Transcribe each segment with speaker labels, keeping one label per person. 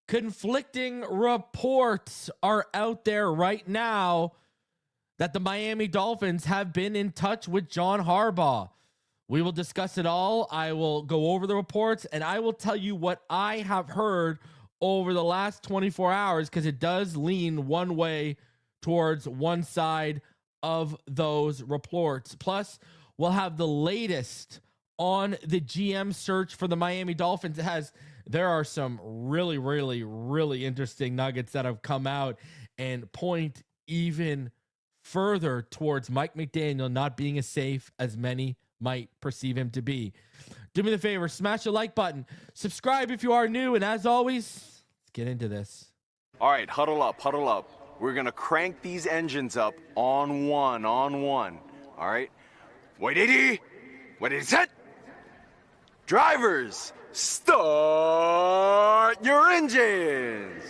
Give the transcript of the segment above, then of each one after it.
Speaker 1: Conflicting reports are out there right now that the Miami Dolphins have been in touch with John Harbaugh. We will discuss it all. I will go over the reports, and I will tell you what I have heard over the last 24 hours, because it does lean one way towards one side of those reports. Plus, we'll have the latest on the GM search for the Miami Dolphins. There are some really, really, really interesting nuggets that have come out and point even further towards Mike McDaniel not being as safe as many might perceive him to be. Do me the favor, smash the like button, subscribe if you are new, and as always, let's get into this.
Speaker 2: All right, huddle up, huddle up. We're gonna crank these engines up on one. All right, wait, set. Drivers, start your engines.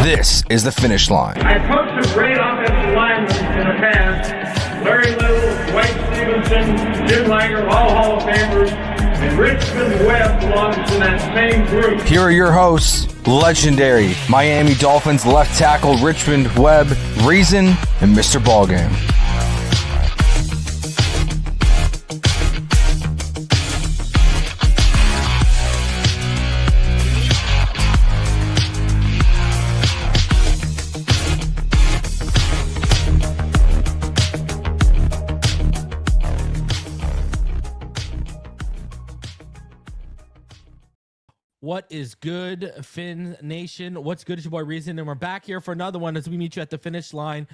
Speaker 3: This is the Finish Line.
Speaker 4: I coached a great offensive lineman in the past. Larry Little, Dwight Stevenson, Jim Langer, all Hall of Famers, and Richmond Webb belongs to that same group.
Speaker 3: Here are your hosts, legendary Miami Dolphins left tackle Richmond Webb, Reason, and Mr. Ballgame.
Speaker 1: What is good, Fin Nation? What's good? It's your boy Reason, and we're back here for another one as we meet you at the Finish Line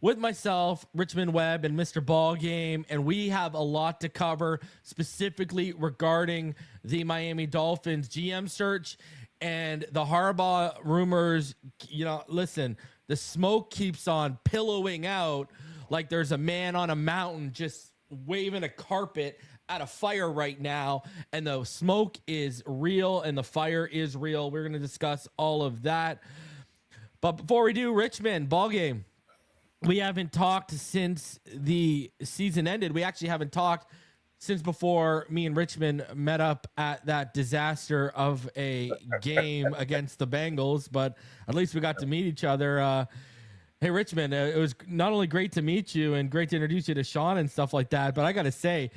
Speaker 1: with myself, Richmond Webb, and Mr. Ballgame. And we have a lot to cover, specifically regarding the Miami Dolphins GM search and the Harbaugh rumors. You know, listen, the smoke keeps on pillowing out like there's a man on a mountain just waving a carpet at a fire right now, and the smoke is real and the fire is real. We're going to discuss all of that. But before we do, Richmond, Ballgame, we haven't talked since the season ended. We actually haven't talked since before me and Richmond met up at that disaster of a game against the Bengals, but at least we got to meet each other. Hey, Richmond, it was not only great to meet you and great to introduce you to Sean and stuff like that, but I got to say,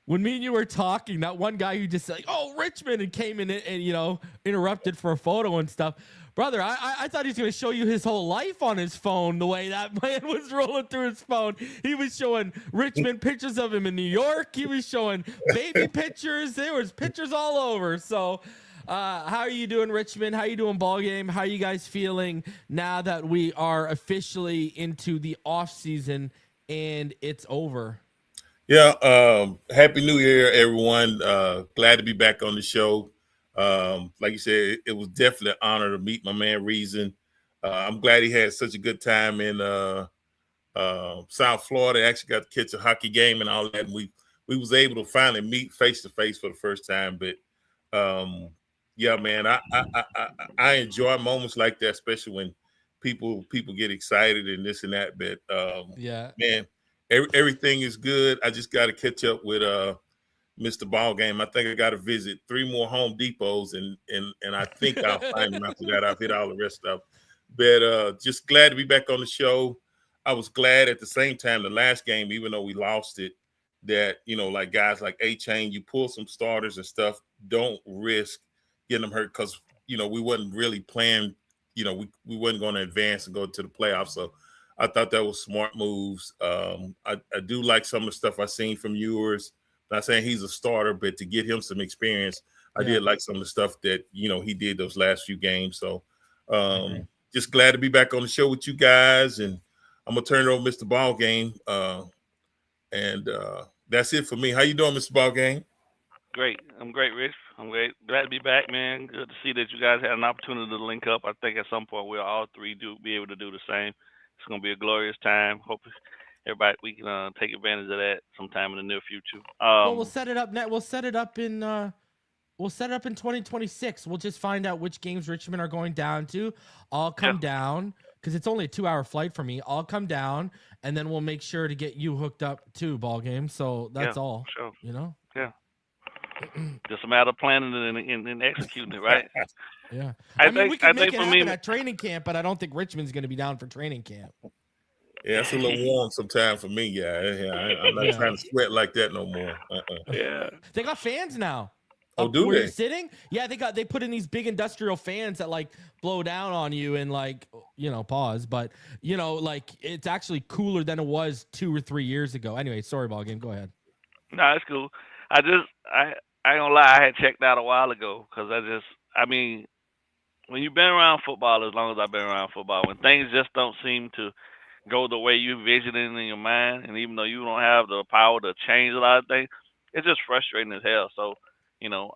Speaker 1: when me and you were talking, that one guy who just like, oh, Richmond, and came in and you know, interrupted for a photo and stuff. Brother, I thought he was going to show you his whole life on his phone, the way that man was rolling through his phone. He was showing Richmond pictures of him in New York. He was showing baby pictures. There was pictures all over. So how are you doing, Richmond? How are you doing, Ballgame? How are you guys feeling now that we are officially into the off season and it's over?
Speaker 5: Yeah, Happy New Year, everyone. Glad to be back on the show. Like you said, it was definitely an honor to meet my man Reason. I'm glad he had such a good time in South Florida. Actually got to catch a hockey game and all that. And we was able to finally meet face to face for the first time. But yeah, man, I enjoy moments like that, especially when people get excited and this and that. But
Speaker 1: yeah,
Speaker 5: man. Everything is good. I just got to catch up with Mr. Ballgame. I think I got to visit 3 more Home Depots, and I think I'll find him after that. I've hit all the rest of them. But just glad to be back on the show. I was glad at the same time the last game, even though we lost it, that, you know, like guys like A-Chain, you pull some starters and stuff, don't risk getting them hurt because, you know, we wasn't really playing, you know, we wasn't going to advance and go to the playoffs. So I thought that was smart moves. I do like some of the stuff I've seen from yours. Not saying he's a starter, but to get him some experience, I did like some of the stuff that, you know, he did those last few games. So just glad to be back on the show with you guys. And I'm going to turn it over to Mr. Ballgame. And that's it for me. How you doing, Mr. Ballgame?
Speaker 6: Great. I'm great, Rich. I'm great. Glad to be back, man. Good to see that you guys had an opportunity to link up. I think at some point we'll all three be able to do the same. It's going to be a glorious time. Hope everybody we can take advantage of that sometime in the near future.
Speaker 1: Well, we'll set it up. We'll set it up in We'll set it up in 2026. We'll just find out which games Richmond are going down to. I'll come down because it's only a 2-hour flight for me. I'll come down, and then we'll make sure to get you hooked up too, Ballgame. So that's all.
Speaker 6: Sure.
Speaker 1: You know?
Speaker 6: Yeah. Just a matter of planning and executing it, right?
Speaker 1: Yeah.
Speaker 6: I
Speaker 1: mean, we can make it
Speaker 6: for
Speaker 1: happen
Speaker 6: me,
Speaker 1: at training camp, but I don't think Richmond's going to be down for training camp.
Speaker 5: Yeah, it's a little warm sometime for me, I'm not trying to sweat like that no more.
Speaker 6: Yeah.
Speaker 1: They got fans now.
Speaker 5: Oh, do
Speaker 1: where
Speaker 5: they?
Speaker 1: you're sitting? Yeah, they put in these big industrial fans that like blow down on you and like, you know, pause, but you know, like it's actually cooler than it was 2 or 3 years ago. Anyway, sorry, Ballgame. Go ahead.
Speaker 6: No, it's cool. I ain't gonna lie, I had checked out a while ago because I mean, when you've been around football as long as I've been around football, when things just don't seem to go the way you envision it in your mind, and even though you don't have the power to change a lot of things, it's just frustrating as hell. So, you know,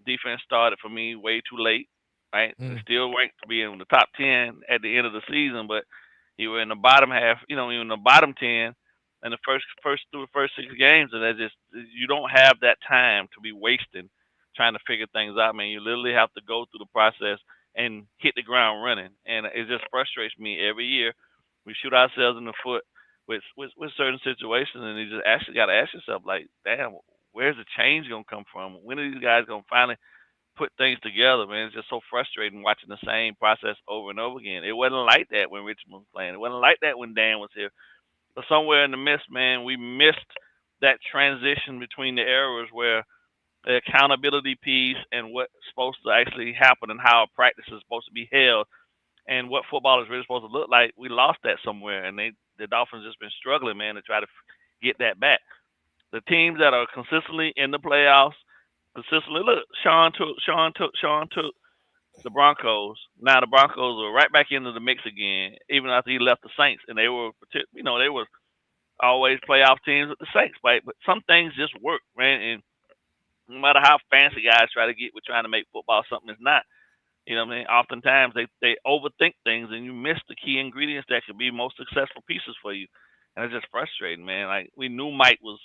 Speaker 6: defense started for me way too late, right? It still ranked to be in the top 10 at the end of the season, but you were in the bottom half, you know, you were in the bottom 10 in the first through the first 6 games, and that just, you don't have that time to be wasting trying to figure things out, man. You literally have to go through the process and hit the ground running, and it just frustrates me every year. We shoot ourselves in the foot with certain situations, and you just actually got to ask yourself, like, damn, where's the change gonna come from? When are these guys gonna finally put things together, man? It's just so frustrating watching the same process over and over again. It wasn't like that when Richmond was playing. It wasn't like that when Dan was here. But somewhere in the midst, man, we missed that transition between the eras where the accountability piece and what's supposed to actually happen and how a practice is supposed to be held and what football is really supposed to look like. We lost that somewhere, and the Dolphins just been struggling, man, to try to get that back. The teams that are consistently in the playoffs, consistently look. Sean took the Broncos. Now the Broncos are right back into the mix again, even after he left the Saints, and they were, you know, they were always playoff teams with the Saints, right? But some things just work, man, and no matter how fancy guys try to get with trying to make football something it's not, you know what I mean? Oftentimes they overthink things and you miss the key ingredients that could be most successful pieces for you. And it's just frustrating, man. Like we knew Mike was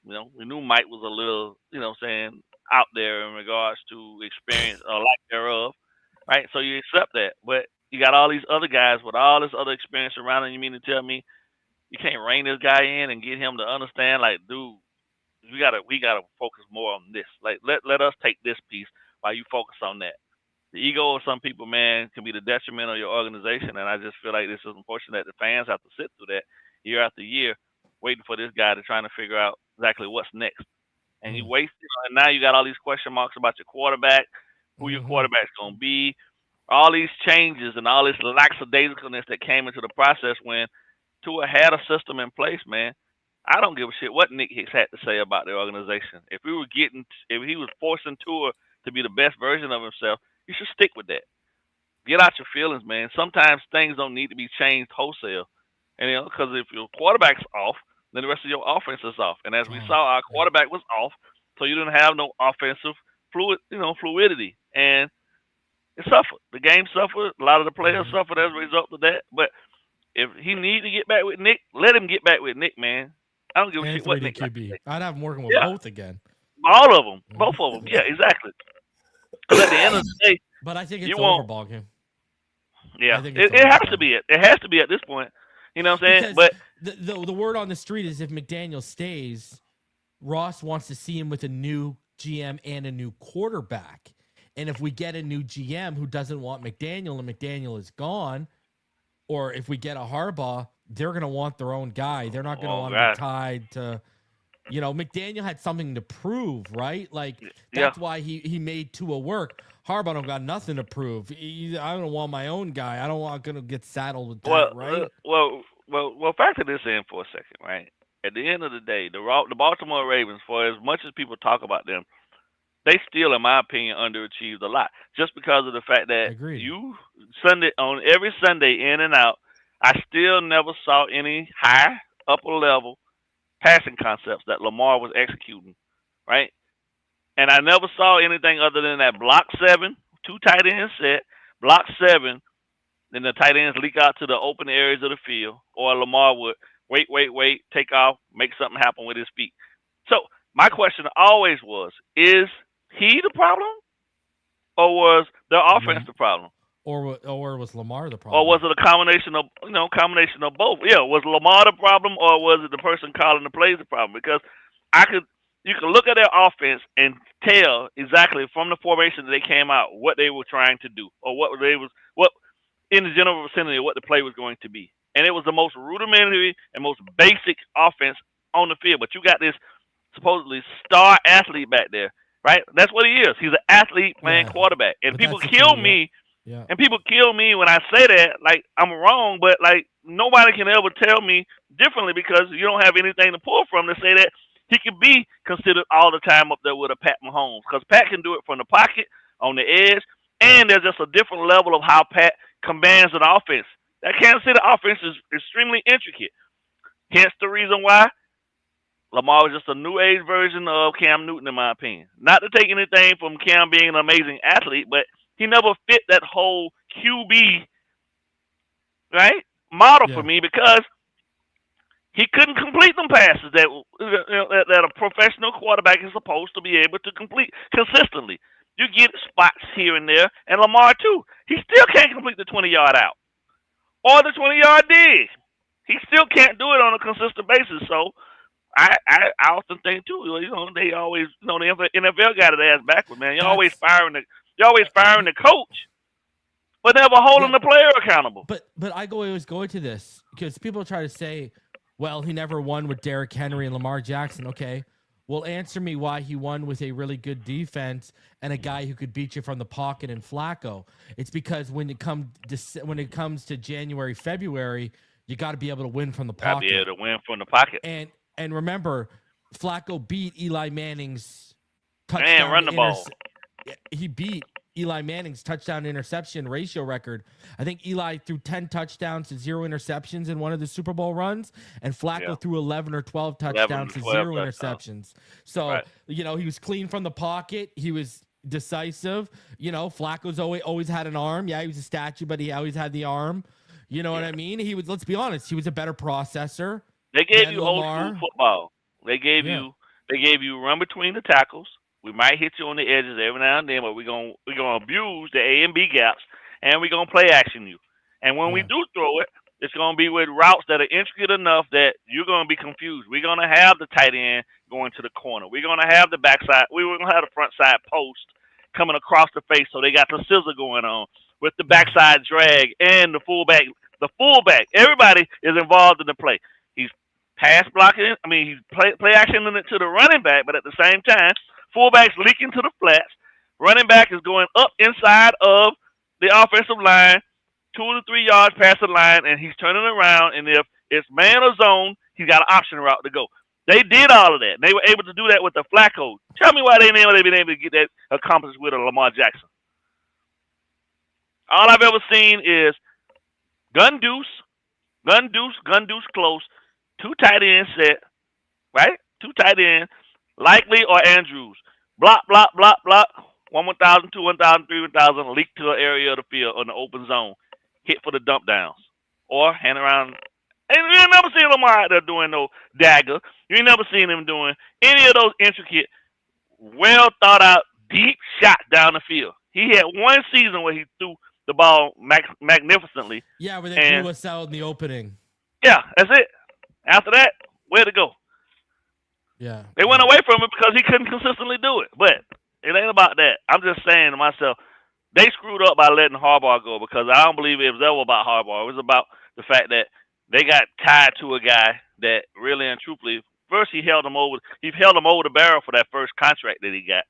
Speaker 6: a little, you know what I'm saying, out there in regards to experience or lack thereof. Right? So you accept that. But you got all these other guys with all this other experience around and you mean to tell me you can't rein this guy in and get him to understand, like, dude, we gotta focus more on this. Like let us take this piece while you focus on that. The ego of some people, man, can be the detriment of your organization, and I just feel like this is unfortunate that the fans have to sit through that year after year, waiting for this guy to trying to figure out exactly what's next. And you waste, you know, and now you got all these question marks about your quarterback, who your quarterback's gonna be, all these changes and all this lackadaisicalness that came into the process when Tua had a system in place, man. I don't give a shit what Nick Hicks had to say about the organization. If he was forcing Tua to be the best version of himself, you should stick with that. Get out your feelings, man. Sometimes things don't need to be changed wholesale, and you know, because if your quarterback's off, then the rest of your offense is off. And as we saw, our quarterback was off, so you didn't have no offensive fluidity, and it suffered. The game suffered. A lot of the players suffered as a result of that. But if he needs to get back with Nick, let him get back with Nick, man. I don't give a shit what Nick.
Speaker 1: I'd have him working with both again.
Speaker 6: All of them, both of them. Yeah, exactly. Because at the end of the day,
Speaker 1: but I think it's over, Ballgame.
Speaker 6: Yeah, it has to be. It has to be at this point. You know what I'm saying?
Speaker 1: Because but the word on the street is if McDaniel stays, Ross wants to see him with a new GM and a new quarterback. And if we get a new GM who doesn't want McDaniel and McDaniel is gone, or if we get a Harbaugh, they're going to want their own guy. They're not going to want to be tied to, you know, McDaniel had something to prove, right? Like, that's why he made Tua work. Harbaugh don't got nothing to prove. I don't want my own guy. I don't want to get saddled with that, right?
Speaker 6: Well, factor this in for a second, right? At the end of the day, the Baltimore Ravens, for as much as people talk about them, they still, in my opinion, underachieved a lot. Just because of the fact that on every Sunday in and out, I still never saw any high, upper level passing concepts that Lamar was executing, right? And I never saw anything other than that block 7, 2 tight ends set, block 7, then the tight ends leak out to the open areas of the field, or Lamar would wait, take off, make something happen with his feet. So My question always was: is he the problem, or was their offense the problem?
Speaker 1: Or was Lamar the
Speaker 6: Or
Speaker 1: problem?
Speaker 6: was it a combination of both? Yeah, was Lamar the problem, or was it the person calling the plays the problem? Because you could look at their offense and tell exactly from the formation that they came out what they were trying to do, or what in the general vicinity of what the play was going to be. And it was the most rudimentary and most basic offense on the field. But you got this supposedly star athlete back there, right? That's what he is. He's an athlete playing quarterback, and
Speaker 1: But
Speaker 6: people
Speaker 1: that's the
Speaker 6: kill
Speaker 1: thing,
Speaker 6: me.
Speaker 1: Yeah.
Speaker 6: And people kill me when I say that, like I'm wrong, but like nobody can ever tell me differently because you don't have anything to pull from to say that he can be considered all the time up there with a Pat Mahomes. Because Pat can do it from the pocket, on the edge, and there's just a different level of how Pat commands an offense. That Kansas City offense is extremely intricate. Hence the reason why Lamar was just a new age version of Cam Newton, in my opinion. Not to take anything from Cam being an amazing athlete, but he never fit that whole QB, right, model for me because he couldn't complete them passes that a professional quarterback is supposed to be able to complete consistently. You get spots here and there, and Lamar too. He still can't complete the 20-yard out or the 20-yard dig. He still can't do it on a consistent basis. So I often think too, they always, the NFL got his ass backwards, man. You're always firing the coach, but never holding the player accountable.
Speaker 1: But I always go into this because people try to say, well, he never won with Derrick Henry and Lamar Jackson. Okay, well, answer me why he won with a really good defense and a guy who could beat you from the pocket and Flacco. It's because when it comes to January, February, you got to be able to win from the pocket.
Speaker 6: Got to be able to win from the pocket.
Speaker 1: And remember, Flacco beat Eli Manning's touchdown.
Speaker 6: And run the ball.
Speaker 1: He beat Eli Manning's touchdown interception ratio record. I think Eli threw 10 touchdowns to 0 interceptions in one of the Super Bowl runs, and Flacco threw 11 or 12 touchdowns to 0 interceptions. So, he was clean from the pocket. He was decisive. Flacco's always had an arm. Yeah, he was a statue, but he always had the arm. You know what I mean? He was, let's be honest, he was a better processor.
Speaker 6: They gave you old school football. They gave you run between the tackles. We might hit you on the edges every now and then, but we're gonna abuse the A and B gaps, and we're gonna play action you. And when we do throw it, it's gonna be with routes that are intricate enough that you're gonna be confused. We're gonna have the tight end going to the corner. We're gonna have the backside. We're gonna have the front side post coming across the face, so they got the scissor going on with the backside drag and the fullback. The fullback, everybody is involved in the play. He's pass blocking. He's play actioning it to the running back, but at the same time, fullback's leaking to the flats. Running back is going up inside of the offensive line, 2 to 3 yards past the line, and he's turning around. And if it's man or zone, he's got an option route to go. They did all of that. They were able to do that with the Flacco. Tell me why they've been able to get that accomplished with a Lamar Jackson. All I've ever seen is gun deuce close, 2 tight ends set, right? 2 tight ends, Likely or Andrews. Block, 1 1,000, 2 1,000, 3 1,000, leak to an area of the field on the open zone. Hit for the dump downs. Or hand around. And you ain't never seen Lamar out there doing no dagger. You ain't never seen him doing any of those intricate, well thought out, deep shots down the field. He had one season where he threw the ball magnificently.
Speaker 1: Yeah, where they blew us out in the opening.
Speaker 6: Yeah, that's it. After that, where to go?
Speaker 1: Yeah.
Speaker 6: They went away from it because he couldn't consistently do it. But it ain't about that. I'm just saying to myself, they screwed up by letting Harbaugh go because I don't believe it was ever about Harbaugh. It was about the fact that they got tied to a guy that really and truthfully, first he held him over the barrel for that first contract that he got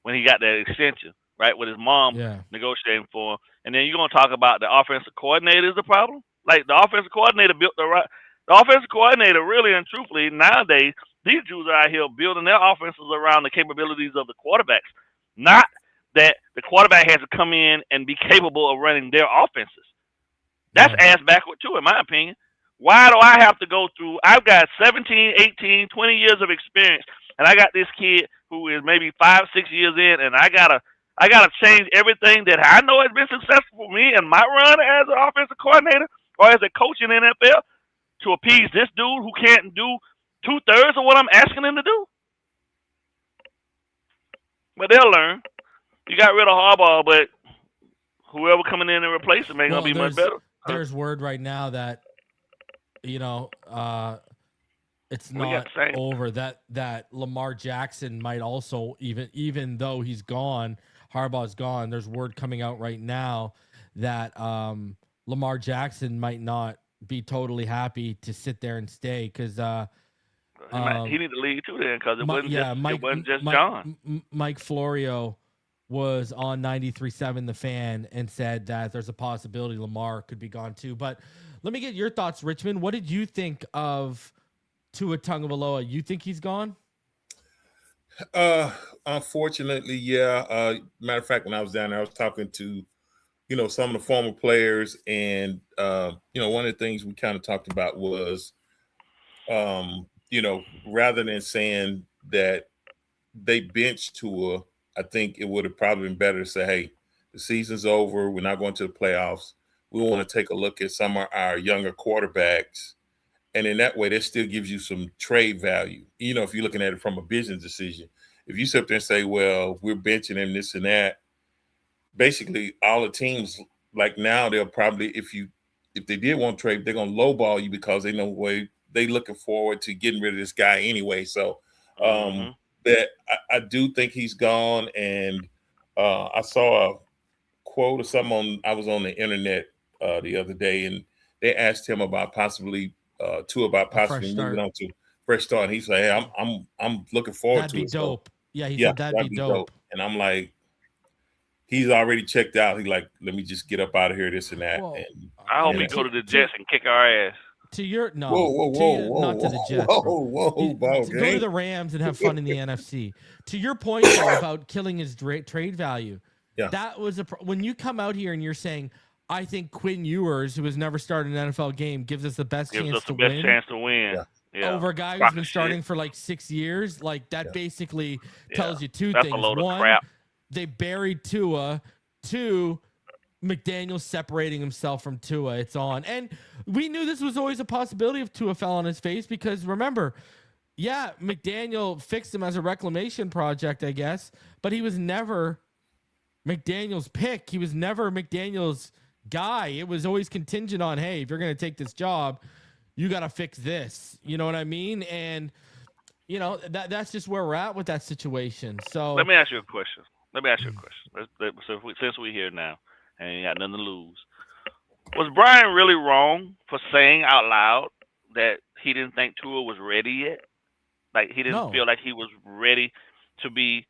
Speaker 6: when he got that extension, right, with his mom negotiating for him. And then you're going to talk about the offensive coordinator is the problem? Like, the offensive coordinator the offensive coordinator, really and truthfully, nowadays, these Jews are out here building their offenses around the capabilities of the quarterbacks. Not that the quarterback has to come in and be capable of running their offenses. That's ass backward too, in my opinion. Why do I have to go through? I've got 17, 18, 20 years of experience, and I got this kid who is maybe 5, 6 years in, and I gotta change everything that I know has been successful for me and my run as an offensive coordinator or as a coach in the NFL to appease this dude who can't do 2/3 of what I'm asking him to do. But they'll learn. You got rid of Harbaugh, but whoever coming in and replace him ain't gonna be much better.
Speaker 1: There's word right now that it's not over. That Lamar Jackson might also, even though he's gone, Harbaugh's gone. There's word coming out right now that Lamar Jackson might not be totally happy to sit there and stay because
Speaker 6: he need to leave too then because it wasn't just John.
Speaker 1: Mike Florio was on 93.7 The Fan and said that there's a possibility Lamar could be gone too. But let me get your thoughts, Richmond. What did you think of Tua Tagovailoa? You think he's gone?
Speaker 5: Unfortunately, yeah. Matter of fact, when I was down there, I was talking to, some of the former players, and one of the things we kind of talked about was, rather than saying that they benched Tua, I think it would have probably been better to say, hey, the season's over. We're not going to the playoffs. We want to take a look at some of our younger quarterbacks. And in that way, that still gives you some trade value. If you're looking at it from a business decision, if you sit there and say, well, we're benching him, this and that, basically all the teams like now, they'll probably, if they did want to trade, they're going to lowball you because they know they looking forward to getting rid of this guy anyway. So that I do think he's gone. And I saw a quote or something I was on the internet the other day, and they asked him about possibly moving on to fresh start. And he's like, hey, I'm looking forward to it.
Speaker 1: That'd be dope. So, he said that'd be dope.
Speaker 5: And I'm like, he's already checked out. He's like, let me just get up out of here, this and that. And
Speaker 6: I hope he go to the Jets and kick our ass.
Speaker 1: To your
Speaker 5: not
Speaker 1: to the Jets. Go to the Rams and have fun in the NFC. To your point though, about killing his trade value, that was when you come out here and you're saying, I think Quinn Ewers, who has never started an NFL game, gives us the best chance to win. Yeah. Over a guy who's been starting for like 6 years. Like that basically tells you two things. One,
Speaker 6: crap.
Speaker 1: They buried Tua. Two, McDaniel separating himself from Tua. It's on. And we knew this was always a possibility if Tua fell on his face because remember, McDaniel fixed him as a reclamation project, I guess, but he was never McDaniel's pick. He was never McDaniel's guy. It was always contingent on, hey, if you're going to take this job, you got to fix this. You know what I mean? And, that's just where we're at with that situation. So
Speaker 6: let me ask you a question. Since we're here now and you got nothing to lose, was Brian really wrong for saying out loud that he didn't think Tua was ready yet? Like he didn't feel like he was ready to be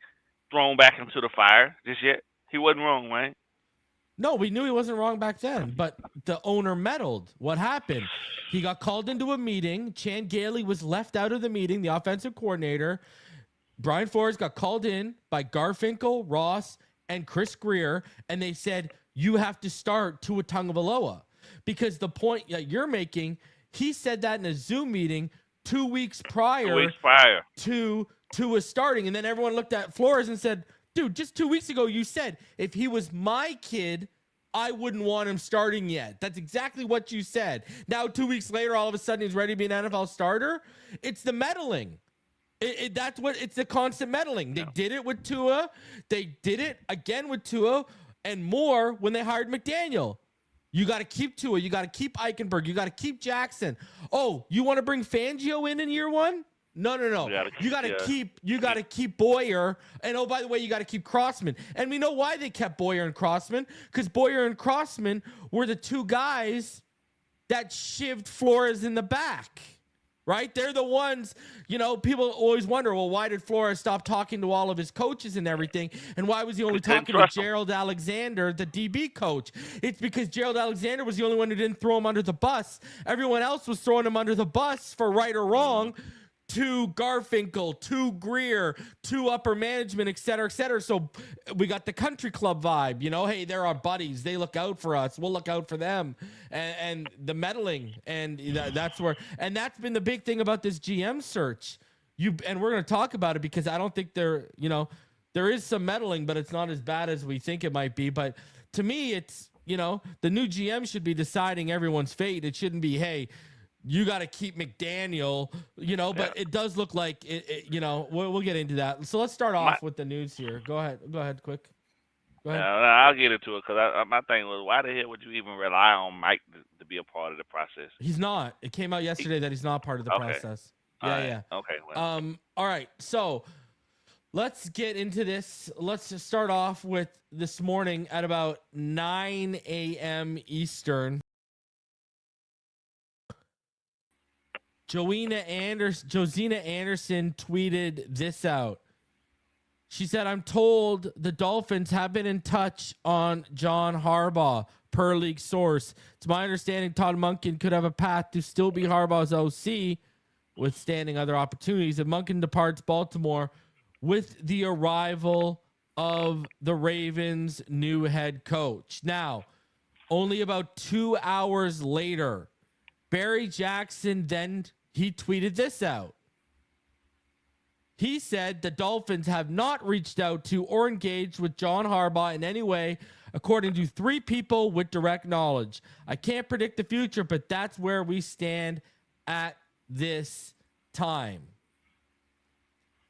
Speaker 6: thrown back into the fire just yet? He wasn't wrong, right?
Speaker 1: No, we knew he wasn't wrong back then, but the owner meddled. What happened? He got called into a meeting. Chan Gailey was left out of the meeting, the offensive coordinator. Brian Flores got called in by Garfinkel, Ross, and Chris Greer, and they said, you have to start Tua Tagovailoa. Because the point that you're making, he said that in a Zoom meeting 2 weeks prior to Tua starting, and then everyone looked at Flores and said, dude, just 2 weeks ago, you said if he was my kid, I wouldn't want him starting yet. That's exactly what you said. Now, 2 weeks later, all of a sudden, he's ready to be an NFL starter. It's the meddling. It's the constant meddling. They did it with Tua. They did it again with Tua and more when they hired McDaniel. You got to keep Tua. You got to keep Eichenberg. You got to keep Jackson. Oh, you want to bring Fangio in year one? No. You got to keep Boyer. And oh, by the way, you got to keep Crossman. And we know why they kept Boyer and Crossman, because Boyer and Crossman were the two guys that shivved Flores in the back. Right? They're the ones, people always wonder, well, why did Flores stop talking to all of his coaches and everything? And why was he only talking to Gerald Alexander, the DB coach? It's because Gerald Alexander was the only one who didn't throw him under the bus. Everyone else was throwing him under the bus for right or wrong. To Garfinkel, to Greer, to upper management, et cetera, et cetera. So we got the country club vibe, hey, they're our buddies. They look out for us. We'll look out for them. And the meddling. And that's been the big thing about this GM search. And we're going to talk about it because I don't think there is some meddling, but it's not as bad as we think it might be. But to me, it's, the new GM should be deciding everyone's fate. It shouldn't be, hey, you got to keep McDaniel, but it does look like we'll get into that. So let's start off with the news here. Go ahead, quick. Go ahead.
Speaker 6: I'll get into it because my thing was, why the hell would you even rely on Mike to be a part of the process?
Speaker 1: He's not. It came out yesterday that he's not part of the process. Yeah.
Speaker 6: Okay. Well.
Speaker 1: All right. So let's get into this. Let's just start off with this morning at about 9 a.m. Eastern. Josina Anderson tweeted this out. She said, "I'm told the Dolphins have been in touch on John Harbaugh, per league source. It's my understanding Todd Monken could have a path to still be Harbaugh's OC, withstanding other opportunities. If Monken departs Baltimore with the arrival of the Ravens' new head coach." Now, only about 2 hours later, Barry Jackson he tweeted this out. He said the Dolphins have not reached out to or engaged with John Harbaugh in any way, according to 3 people with direct knowledge. I can't predict the future, but that's where we stand at this time.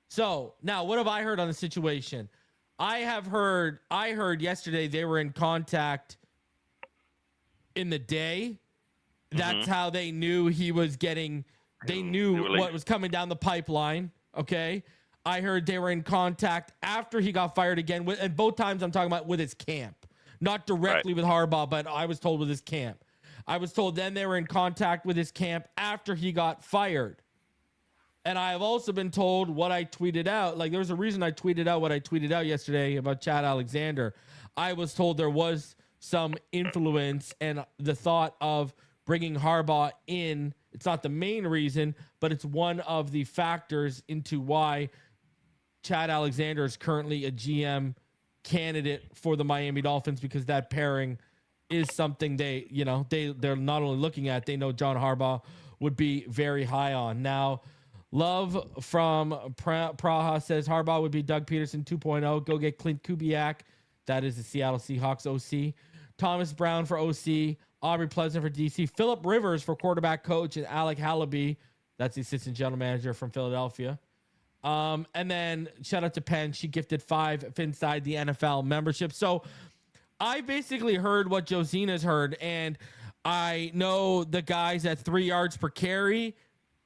Speaker 1: So now what have I heard on the situation? I heard yesterday they were in contact in the day. That's how they knew he was getting, they knew what was coming down the pipeline. Okay. I heard they were in contact after he got fired again and both times I'm talking about with his camp, not directly with Harbaugh, but I was told with his camp. I was told then they were in contact with his camp after he got fired. And I have also been told what I tweeted out. Like, there was a reason I tweeted out what I tweeted out yesterday about Chad Alexander. I was told there was some influence and the thought of bringing Harbaugh in. It's not the main reason, but it's one of the factors into why Chad Alexander is currently a GM candidate for the Miami Dolphins, because that pairing is something they're not only looking at, they know John Harbaugh would be very high on. Now, Love from Praha says Harbaugh would be Doug Peterson 2.0. Go get Clint Kubiak. That is the Seattle Seahawks OC. Thomas Brown for OC. Aubrey Pleasant for DC. Phillip Rivers for quarterback coach, and Alec Halaby. That's the assistant general manager from Philadelphia. And then shout out to Penn. She gifted 5 inside the NFL membership. So I basically heard what Josina's heard, and I know the guys at 3 yards per carry,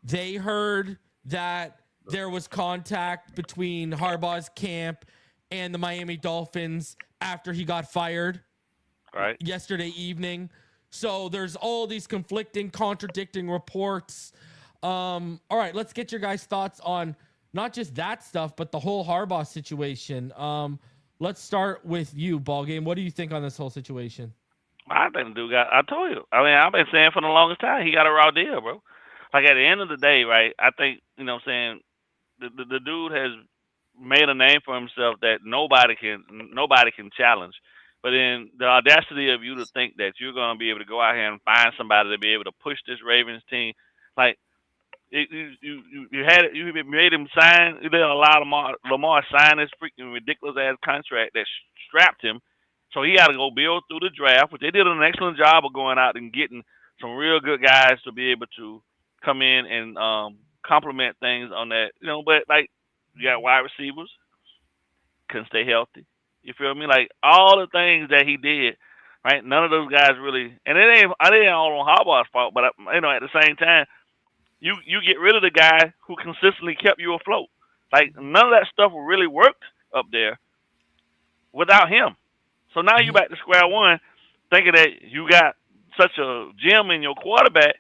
Speaker 1: they heard that there was contact between Harbaugh's camp and the Miami Dolphins after he got fired yesterday evening. So there's all these conflicting, contradicting reports. All right, let's get your guys' thoughts on not just that stuff, but the whole Harbaugh situation. Let's start with you, Ballgame. What do you think on this whole situation?
Speaker 6: I think the dude I told you. I mean, I've been saying for the longest time, he got a raw deal, bro. Like, at the end of the day, right, I think, what I'm saying, the dude has made a name for himself that nobody can challenge. But then the audacity of you to think that you're going to be able to go out here and find somebody to be able to push this Ravens team, like, you made him sign. You didn't allow Lamar sign this freaking ridiculous ass contract that strapped him. So he had to go build through the draft, which they did an excellent job of going out and getting some real good guys to be able to come in and complement things on that. But like, you got wide receivers, couldn't stay healthy. You feel me? Like, all the things that he did, right? None of those guys really, and it ain't all on Harbaugh's fault, but at the same time, you get rid of the guy who consistently kept you afloat. Like, none of that stuff really worked up there without him. So now you back to square one, thinking that you got such a gem in your quarterback,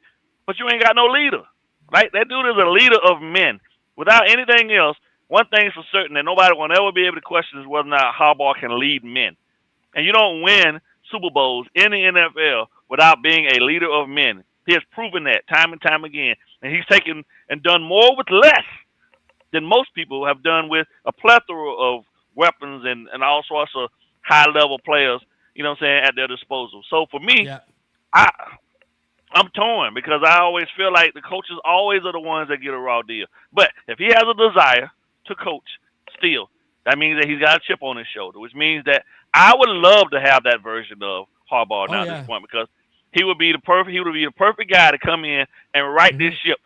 Speaker 6: but you ain't got no leader. Right? That dude is a leader of men. Without anything else, one thing's for certain that nobody will ever be able to question is whether or not Harbaugh can lead men. And you don't win Super Bowls in the NFL without being a leader of men. He has proven that time and time again. And he's taken and done more with less than most people have done with a plethora of weapons and all sorts of high-level players, at their disposal. So for me, I'm torn because I always feel like the coaches always are the ones that get a raw deal. But if he has a desire to coach still, that means that he's got a chip on his shoulder, which means that I would love to have that version of Harbaugh now at this point, because He would be the perfect guy to come in and right this ship.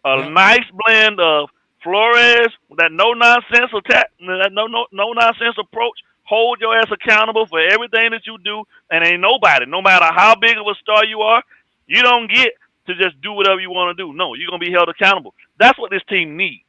Speaker 6: A nice blend of Flores, that no nonsense attack, that no nonsense approach. Hold your ass accountable for everything that you do, and ain't nobody, no matter how big of a star you are, you don't get to just do whatever you want to do. No, you're gonna be held accountable. That's what this team needs.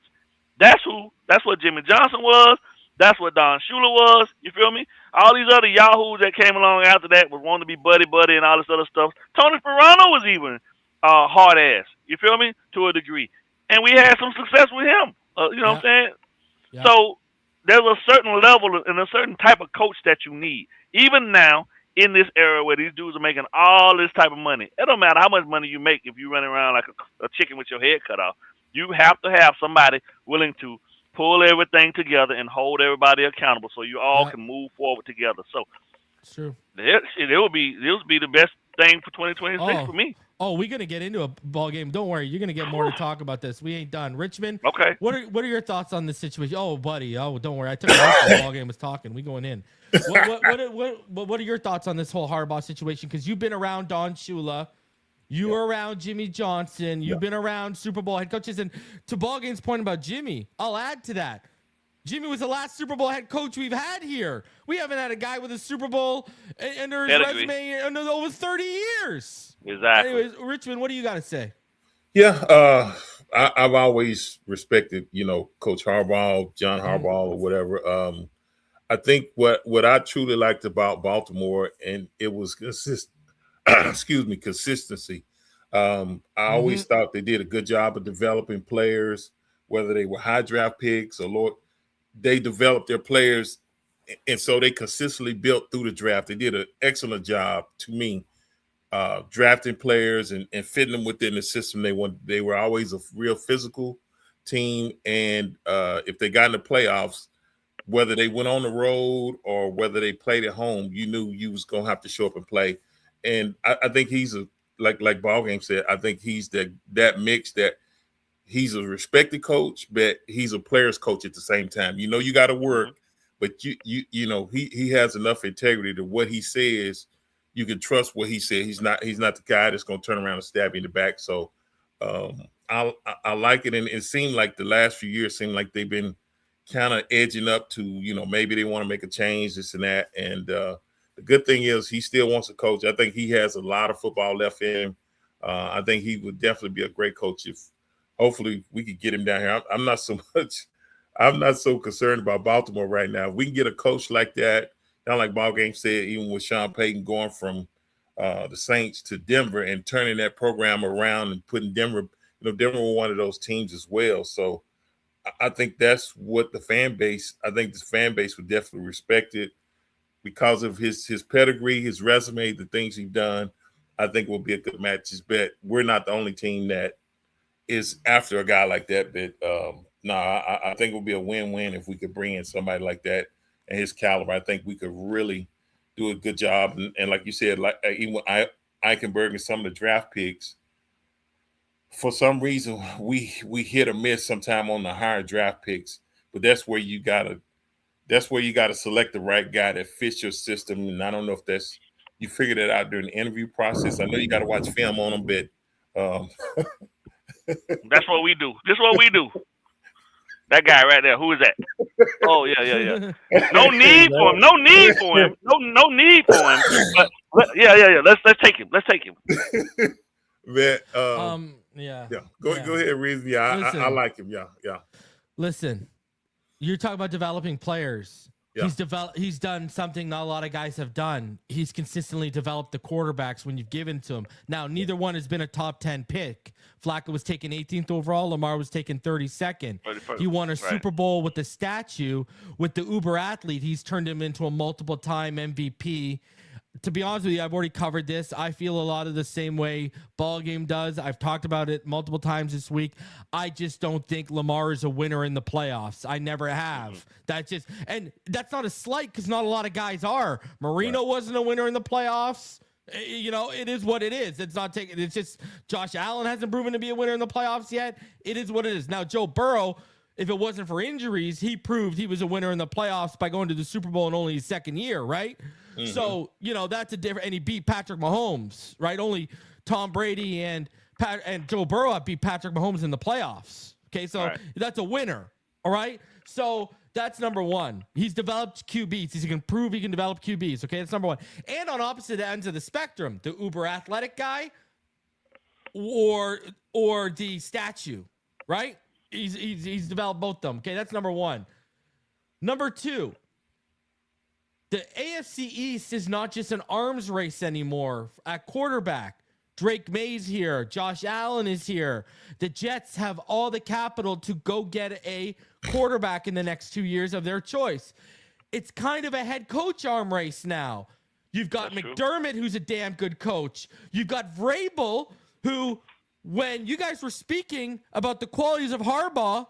Speaker 6: That's what Jimmy Johnson was. That's what Don Shula was. You feel me? All these other yahoos that came along after that was wanting to be buddy and all this other stuff. Tony Ferrano was even hard ass. You feel me? To a degree, and we had some success with him. You know what I'm saying? Yeah. So there's a certain level and a certain type of coach that you need. Even now, in this era where these dudes are making all this type of money, it don't matter how much money you make if you're running around like a chicken with your head cut off. You have to have somebody willing to pull everything together and hold everybody accountable so you all can move forward together. So
Speaker 1: it's true.
Speaker 6: It will be the best thing for 2026 for me.
Speaker 1: Oh, we're gonna get into a ball game. Don't worry, you're gonna get more to talk about this. We ain't done. Richmond.
Speaker 6: Okay.
Speaker 1: What are your thoughts on this situation? Oh, buddy. Oh, don't worry. I took the ball game was talking. We going in. What are your thoughts on this whole Harbaugh situation? Because you've been around Don Shula. You were around Jimmy Johnson. You've been around Super Bowl head coaches. And to Ballgame's point about Jimmy, I'll add to that. Jimmy was the last Super Bowl head coach we've had here. We haven't had a guy with a Super Bowl under his resume in over 30 years.
Speaker 6: Exactly.
Speaker 1: Anyways, Richmond, what do you got to say?
Speaker 5: Yeah, I've always respected, Coach Harbaugh, John Harbaugh, or whatever. I think what I truly liked about Baltimore, and it was consistency. I always thought they did a good job of developing players, whether they were high draft picks or they developed their players, and so they consistently built through the draft. They did an excellent job, to me, drafting players and fitting them within the system they wanted. They were always a real physical team, and if they got in the playoffs, whether they went on the road or whether they played at home, you knew you was going to have to show up and play. And I think he's like Ballgame said, I think he's that mix that he's a respected coach, but he's a player's coach at the same time. You got to work, but he has enough integrity to what he says. You can trust what he said. He's not the guy that's going to turn around and stab you in the back. So I like it. And it seemed like the last few years seemed like they've been kind of edging up to, maybe they want to make a change, this and that. And the good thing is he still wants to coach. I think he has a lot of football left in him. I think he would definitely be a great coach if hopefully we could get him down here. I'm not so concerned about Baltimore right now. If we can get a coach like that, kind of like Ballgame said, even with Sean Payton going from the Saints to Denver and turning that program around and putting Denver, Denver was one of those teams as well. So I think that's what the fan base would definitely respect it because of his pedigree, his resume, the things he's done. I think it will be a good match. But we're not the only team that is after a guy like that. But I think it would be a win-win if we could bring in somebody like that and his caliber. I think we could really do a good job. And like you said, like even Eichenberg and some of the draft picks, for some reason we hit or miss sometime on the higher draft picks. But that's where you gotta select the right guy that fits your system. And I don't know if you figured that out during the interview process. I know you got to watch film on them, but
Speaker 6: that's what we do. This is what we do. That guy right there. Who is that? Oh yeah. No need for him. No need for him. But yeah. Let's take him.
Speaker 5: Man,
Speaker 1: yeah.
Speaker 5: Go ahead, Reason. Yeah, I like him. Yeah.
Speaker 1: Listen, you're talking about developing players.
Speaker 5: Yeah.
Speaker 1: He's done something not a lot of guys have done. He's consistently developed the quarterbacks when you've given to him. Now, neither one has been a top 10 pick. Flacco was taken 18th overall. Lamar was taken 32nd. He won a Super Bowl with the statue. With the uber athlete, he's turned him into a multiple-time MVP. To be honest with you, I've already covered this. I feel a lot of the same way Ballgame does. I've talked about it multiple times this week. I just don't think Lamar is a winner in the playoffs. I never have. And that's not a slight because not a lot of guys are. Marino wasn't a winner in the playoffs. It is what it is. It's just Josh Allen hasn't proven to be a winner in the playoffs yet. It is what it is. Now, Joe Burrow, if it wasn't for injuries, he proved he was a winner in the playoffs by going to the Super Bowl in only his second year, right? Mm-hmm. So, that's a different, and he beat Patrick Mahomes, right? Only Tom Brady and Joe Burrow beat Patrick Mahomes in the playoffs. Okay, so that's a winner, all right? So that's number one. He's developed QBs. He can prove he can develop QBs, okay? That's number one. And on opposite ends of the spectrum, the uber athletic guy or the statue, right? He's developed both of them. Okay, that's number one. Number two, the AFC East is not just an arms race anymore at quarterback. Drake May's here. Josh Allen is here. The Jets have all the capital to go get a quarterback in the next 2 years of their choice. It's kind of a head coach arm race now. You've got McDermott, who's a damn good coach. You've got Vrabel, who, when you guys were speaking about the qualities of Harbaugh,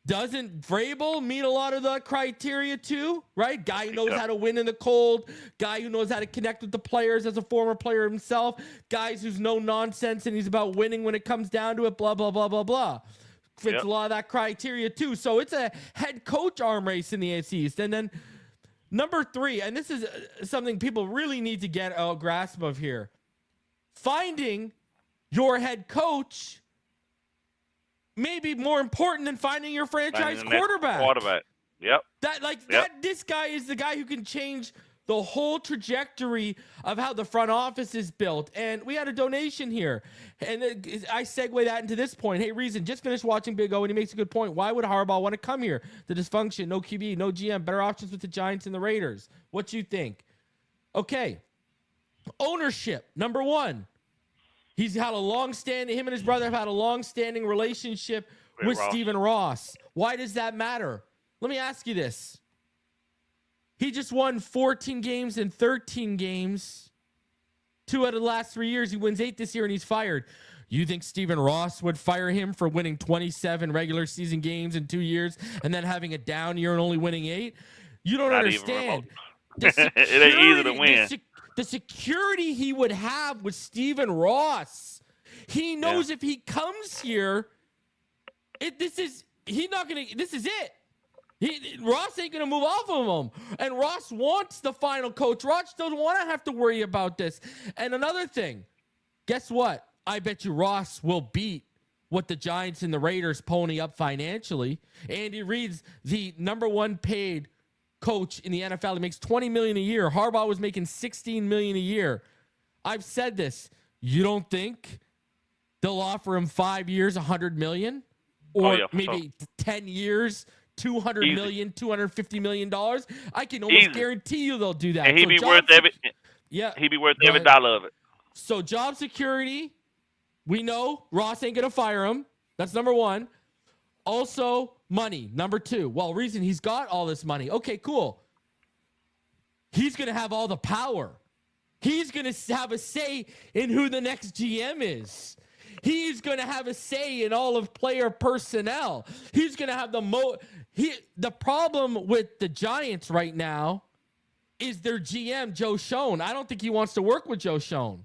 Speaker 1: doesn't Vrabel meet a lot of the criteria too, right? Guy who knows how to win in the cold, guy who knows how to connect with the players as a former player himself, guys who's no nonsense and he's about winning when it comes down to it, blah, blah, blah, blah, blah. Fits a lot of that criteria too. So it's a head coach arm race in the AFC East. And then number three, and this is something people really need to get a grasp of here, finding your head coach may be more important than finding your franchise quarterback.
Speaker 6: Yep.
Speaker 1: This guy is the guy who can change the whole trajectory of how the front office is built. And we had a donation here. And I segue that into this point. Hey, Reason, just finished watching Big O, and he makes a good point. Why would Harbaugh want to come here? The dysfunction, no QB, no GM, better options with the Giants and the Raiders. What you think? Okay. Ownership, number one. He's had him and his brother have had a long-standing relationship with Stephen Ross. Why does that matter? Let me ask you this. He just won 14 games and 13 games. 2 out of the last 3 years. He wins 8 this year and he's fired. You think Stephen Ross would fire him for winning 27 regular season games in 2 years and then having a down year and only winning 8? You don't understand.
Speaker 6: It ain't easy to win.
Speaker 1: The security he would have with Stephen Ross. He knows if he comes here, this is it. Ross ain't going to move off of him. And Ross wants the final coach. Ross doesn't want to have to worry about this. And another thing, guess what? I bet you Ross will beat what the Giants and the Raiders pony up financially. Andy Reid's the number one paid coach in the NFL. He makes $20 million a year. Harbaugh was making $16 million a year. I've said this. You don't think they'll offer him 5 years, $100 million, or maybe 10 years, $200 million, $250 million? I can almost guarantee you they'll do that.
Speaker 6: And he'd be worth every dollar of it.
Speaker 1: So job security, we know Ross ain't gonna fire him. That's number one. Also, money, number two. Well, reason he's got all this money. Okay, cool. He's going to have all the power. He's going to have a say in who the next GM is. He's going to have a say in all of player personnel. He's going to have the problem with the Giants right now is their GM, Joe Schoen. I don't think he wants to work with Joe Schoen.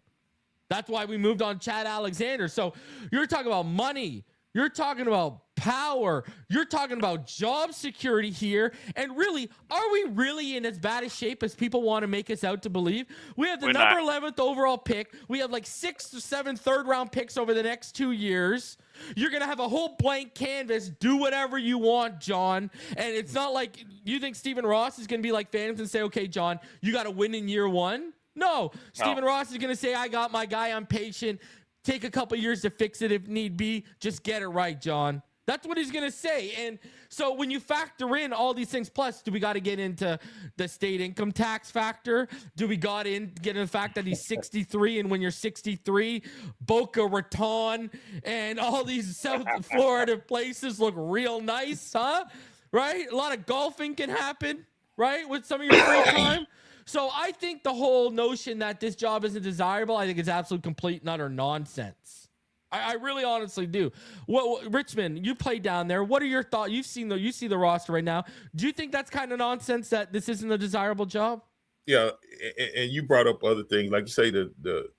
Speaker 1: That's why we moved on Chad Alexander. So you're talking about money. You're talking about power. You're talking about job security here. And really, are we really in as bad a shape as people want to make us out to believe? We have the number 11th overall pick. We have like 6 or 7 third-round picks over the next 2 years. You're going to have a whole blank canvas. Do whatever you want, John. And it's not like you think Stephen Ross is going to be like fans and say, okay, John, you got to win in year one. No. Stephen Ross is going to say, I got my guy. I'm patient. Take a couple years to fix it if need be. Just get it right, John. That's what he's going to say. And so when you factor in all these things, plus, do we got to get into the state income tax factor? Do we get into the fact that he's 63, and when you're 63, Boca Raton and all these South Florida places look real nice, huh? Right? A lot of golfing can happen, right, with some of your free time. So I think the whole notion that this job isn't desirable, I think is absolute complete and utter nonsense. I really honestly do. Richmond, you play down there. What are your thoughts? You see the roster right now. Do you think that's kind of nonsense that this isn't a desirable job?
Speaker 5: Yeah, and you brought up other things, like you say, the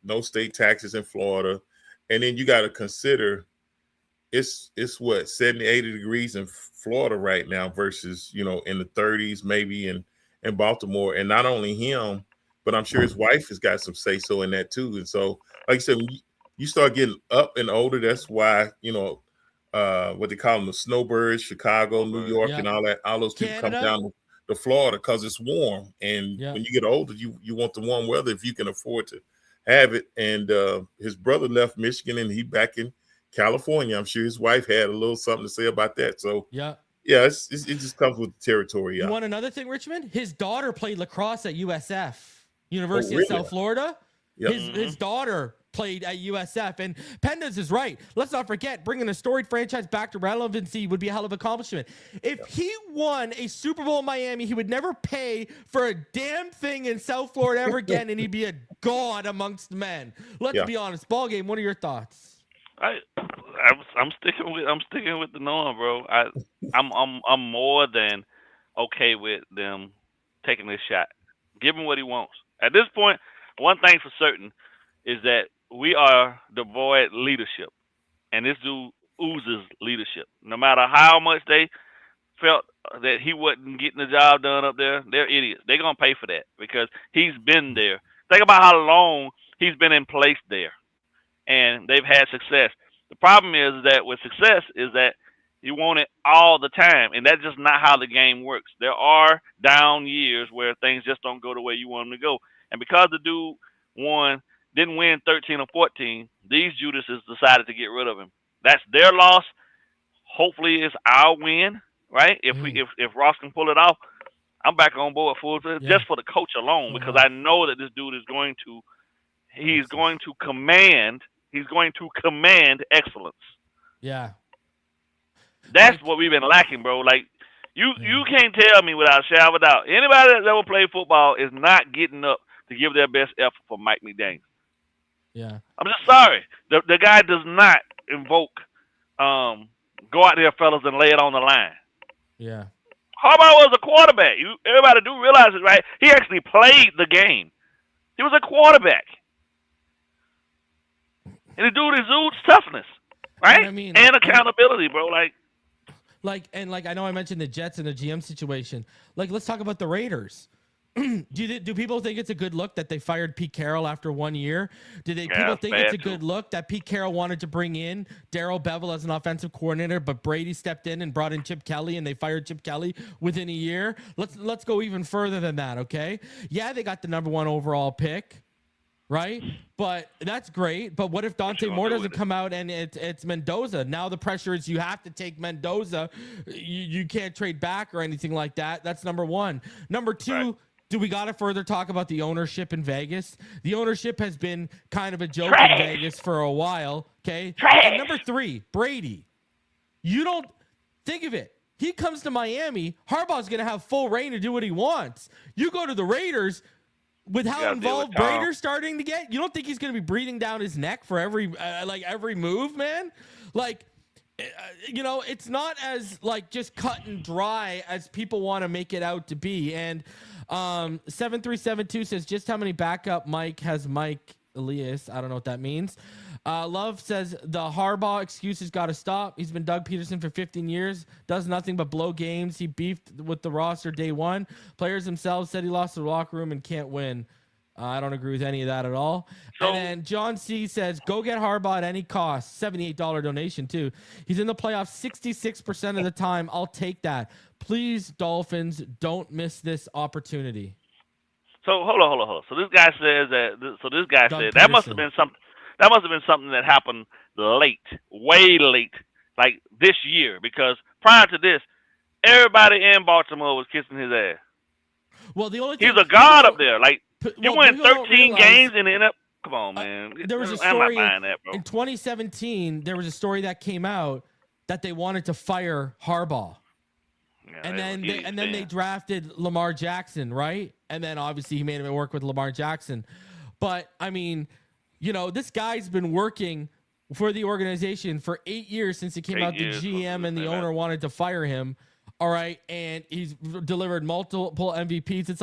Speaker 5: no state taxes in Florida, and then you got to consider it's what 70, 80 degrees in Florida right now versus in the 30s maybe in Baltimore. And not only him, but I'm sure his wife has got some say so in that too. And so, like I said, when you start getting up and older, that's why what they call them, the snowbirds, Chicago, New York, and all those people
Speaker 1: Canada.
Speaker 5: come down to Florida because it's warm. And when you get older, you want the warm weather if you can afford to have it. And his brother left Michigan and he back in California. I'm sure his wife had a little something to say about that. So it just comes with the territory.
Speaker 1: You want another thing, Richmond? His daughter played lacrosse at USF, University of South Florida.
Speaker 5: Yep.
Speaker 1: His daughter played at USF. And Pendas is right. Let's not forget, bringing a storied franchise back to relevancy would be a hell of an accomplishment. If he won a Super Bowl in Miami, he would never pay for a damn thing in South Florida ever again, and he'd be a god amongst men. Let's be honest. Ballgame, what are your thoughts?
Speaker 6: I'm sticking with the norm, bro. I'm more than okay with them taking this shot. Give him what he wants. At this point, one thing for certain is that we are devoid leadership, and this dude oozes leadership. No matter how much they felt that he wasn't getting the job done up there, they're idiots. They're gonna pay for that because he's been there. Think about how long he's been in place there, and they've had success. The problem is that with success is that you want it all the time, and that's just not how the game works. There are down years where things just don't go the way you want them to go, and because the dude didn't win 13 or 14, these Judases decided to get rid of him. That's their loss. Hopefully it's our win, right? If Ross can pull it off, I'm back on board full just for the coach alone, because I know that this dude is going to command excellence.
Speaker 1: Yeah.
Speaker 6: That's what we've been lacking, bro. Like you can't tell me without a shadow of a doubt. Anybody that's ever played football is not getting up to give their best effort for Mike McDaniel.
Speaker 1: Yeah.
Speaker 6: I'm just sorry. The guy does not invoke go out there, fellas, and lay it on the line.
Speaker 1: Yeah.
Speaker 6: Harbaugh was a quarterback. Everybody do realize it, right? He actually played the game. He was a quarterback. And the dude exudes toughness, right? And accountability, bro.
Speaker 1: I know I mentioned the Jets and the GM situation. Let's talk about the Raiders. Do people think it's a good look that they fired Pete Carroll after 1 year? People think it's a good look that Pete Carroll wanted to bring in Darrell Bevel as an offensive coordinator, but Brady stepped in and brought in Chip Kelly, and they fired Chip Kelly within a year? Let's go even further than that, okay? Yeah, they got the number 1 overall pick, right? But that's great. But what if Dante Moore doesn't come out and it's Mendoza? Now the pressure is you have to take Mendoza. You can't trade back or anything like that. That's number 1. Number 2. Right. Do we got to further talk about the ownership in Vegas? The ownership has been kind of a joke in Vegas for a while, okay? And number 3, Brady. You don't think of it. He comes to Miami. Harbaugh's going to have full reign to do what he wants. You go to the Raiders with how involved Brady's starting to get. You don't think he's going to be breathing down his neck for every move, man? It's not as just cut and dry as people want to make it out to be. And 7372 says, just how many backup Mike has Mike Elias? I don't know what that means. Love says the Harbaugh excuse has got to stop. He's been Doug Peterson for 15 years, does nothing but blow games. He beefed with the roster day 1. Players themselves said he lost the locker room and can't win. I don't agree with any of that at all. And then John C says, go get Harbaugh at any cost. $78 donation too. He's in the playoffs 66% of the time. I'll take that. Please, Dolphins, don't miss this opportunity.
Speaker 6: So hold on. So this guy says that. So this guy said that must have been something. That must have been something that happened late, way late, like this year. Because prior to this, everybody in Baltimore was kissing his ass.
Speaker 1: Well, the only
Speaker 6: he's a god up there. You win 13 games and end up. Come on, man.
Speaker 1: There was a story in 2017. There was a story that came out that they wanted to fire Harbaugh, and then they drafted Lamar Jackson, right? And then obviously he made him work with Lamar Jackson. But this guy's been working for the organization for 8 years since it came out. The GM and the owner wanted to fire him. All right, and he's delivered multiple MVPs. It's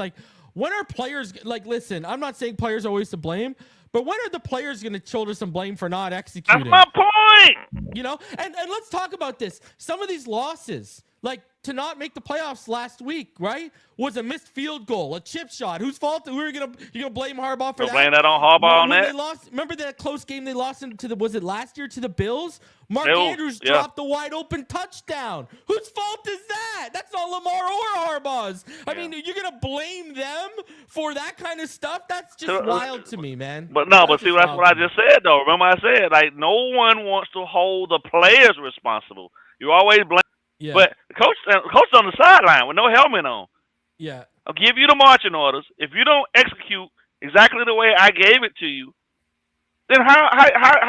Speaker 1: when are players like? Listen, I'm not saying players are always to blame, but when are the players going to shoulder some blame for not executing?
Speaker 6: That's my point.
Speaker 1: You know, and let's talk about this. Some of these losses, like to not make the playoffs last week, right? Was a missed field goal, a chip shot. Whose fault? You're gonna blame Harbaugh for that?
Speaker 6: Blame that on Harbaugh on
Speaker 1: when
Speaker 6: that?
Speaker 1: They lost, remember that close game they lost into was it last year to the Bills? Mark
Speaker 6: Bills,
Speaker 1: Andrews
Speaker 6: yeah.
Speaker 1: dropped the wide open touchdown. Whose fault is that? That's not Lamar or Harbaugh's. I mean, you're gonna blame them for that kind of stuff? That's just wild to me, man.
Speaker 6: But no, but see, that's what I just said, though. Remember I said, like, no one wants to hold the players responsible. You always blame.
Speaker 1: Yeah.
Speaker 6: But the coach on the sideline with no helmet on.
Speaker 1: Yeah.
Speaker 6: I'll give you the marching orders. If you don't execute exactly the way I gave it to you, then how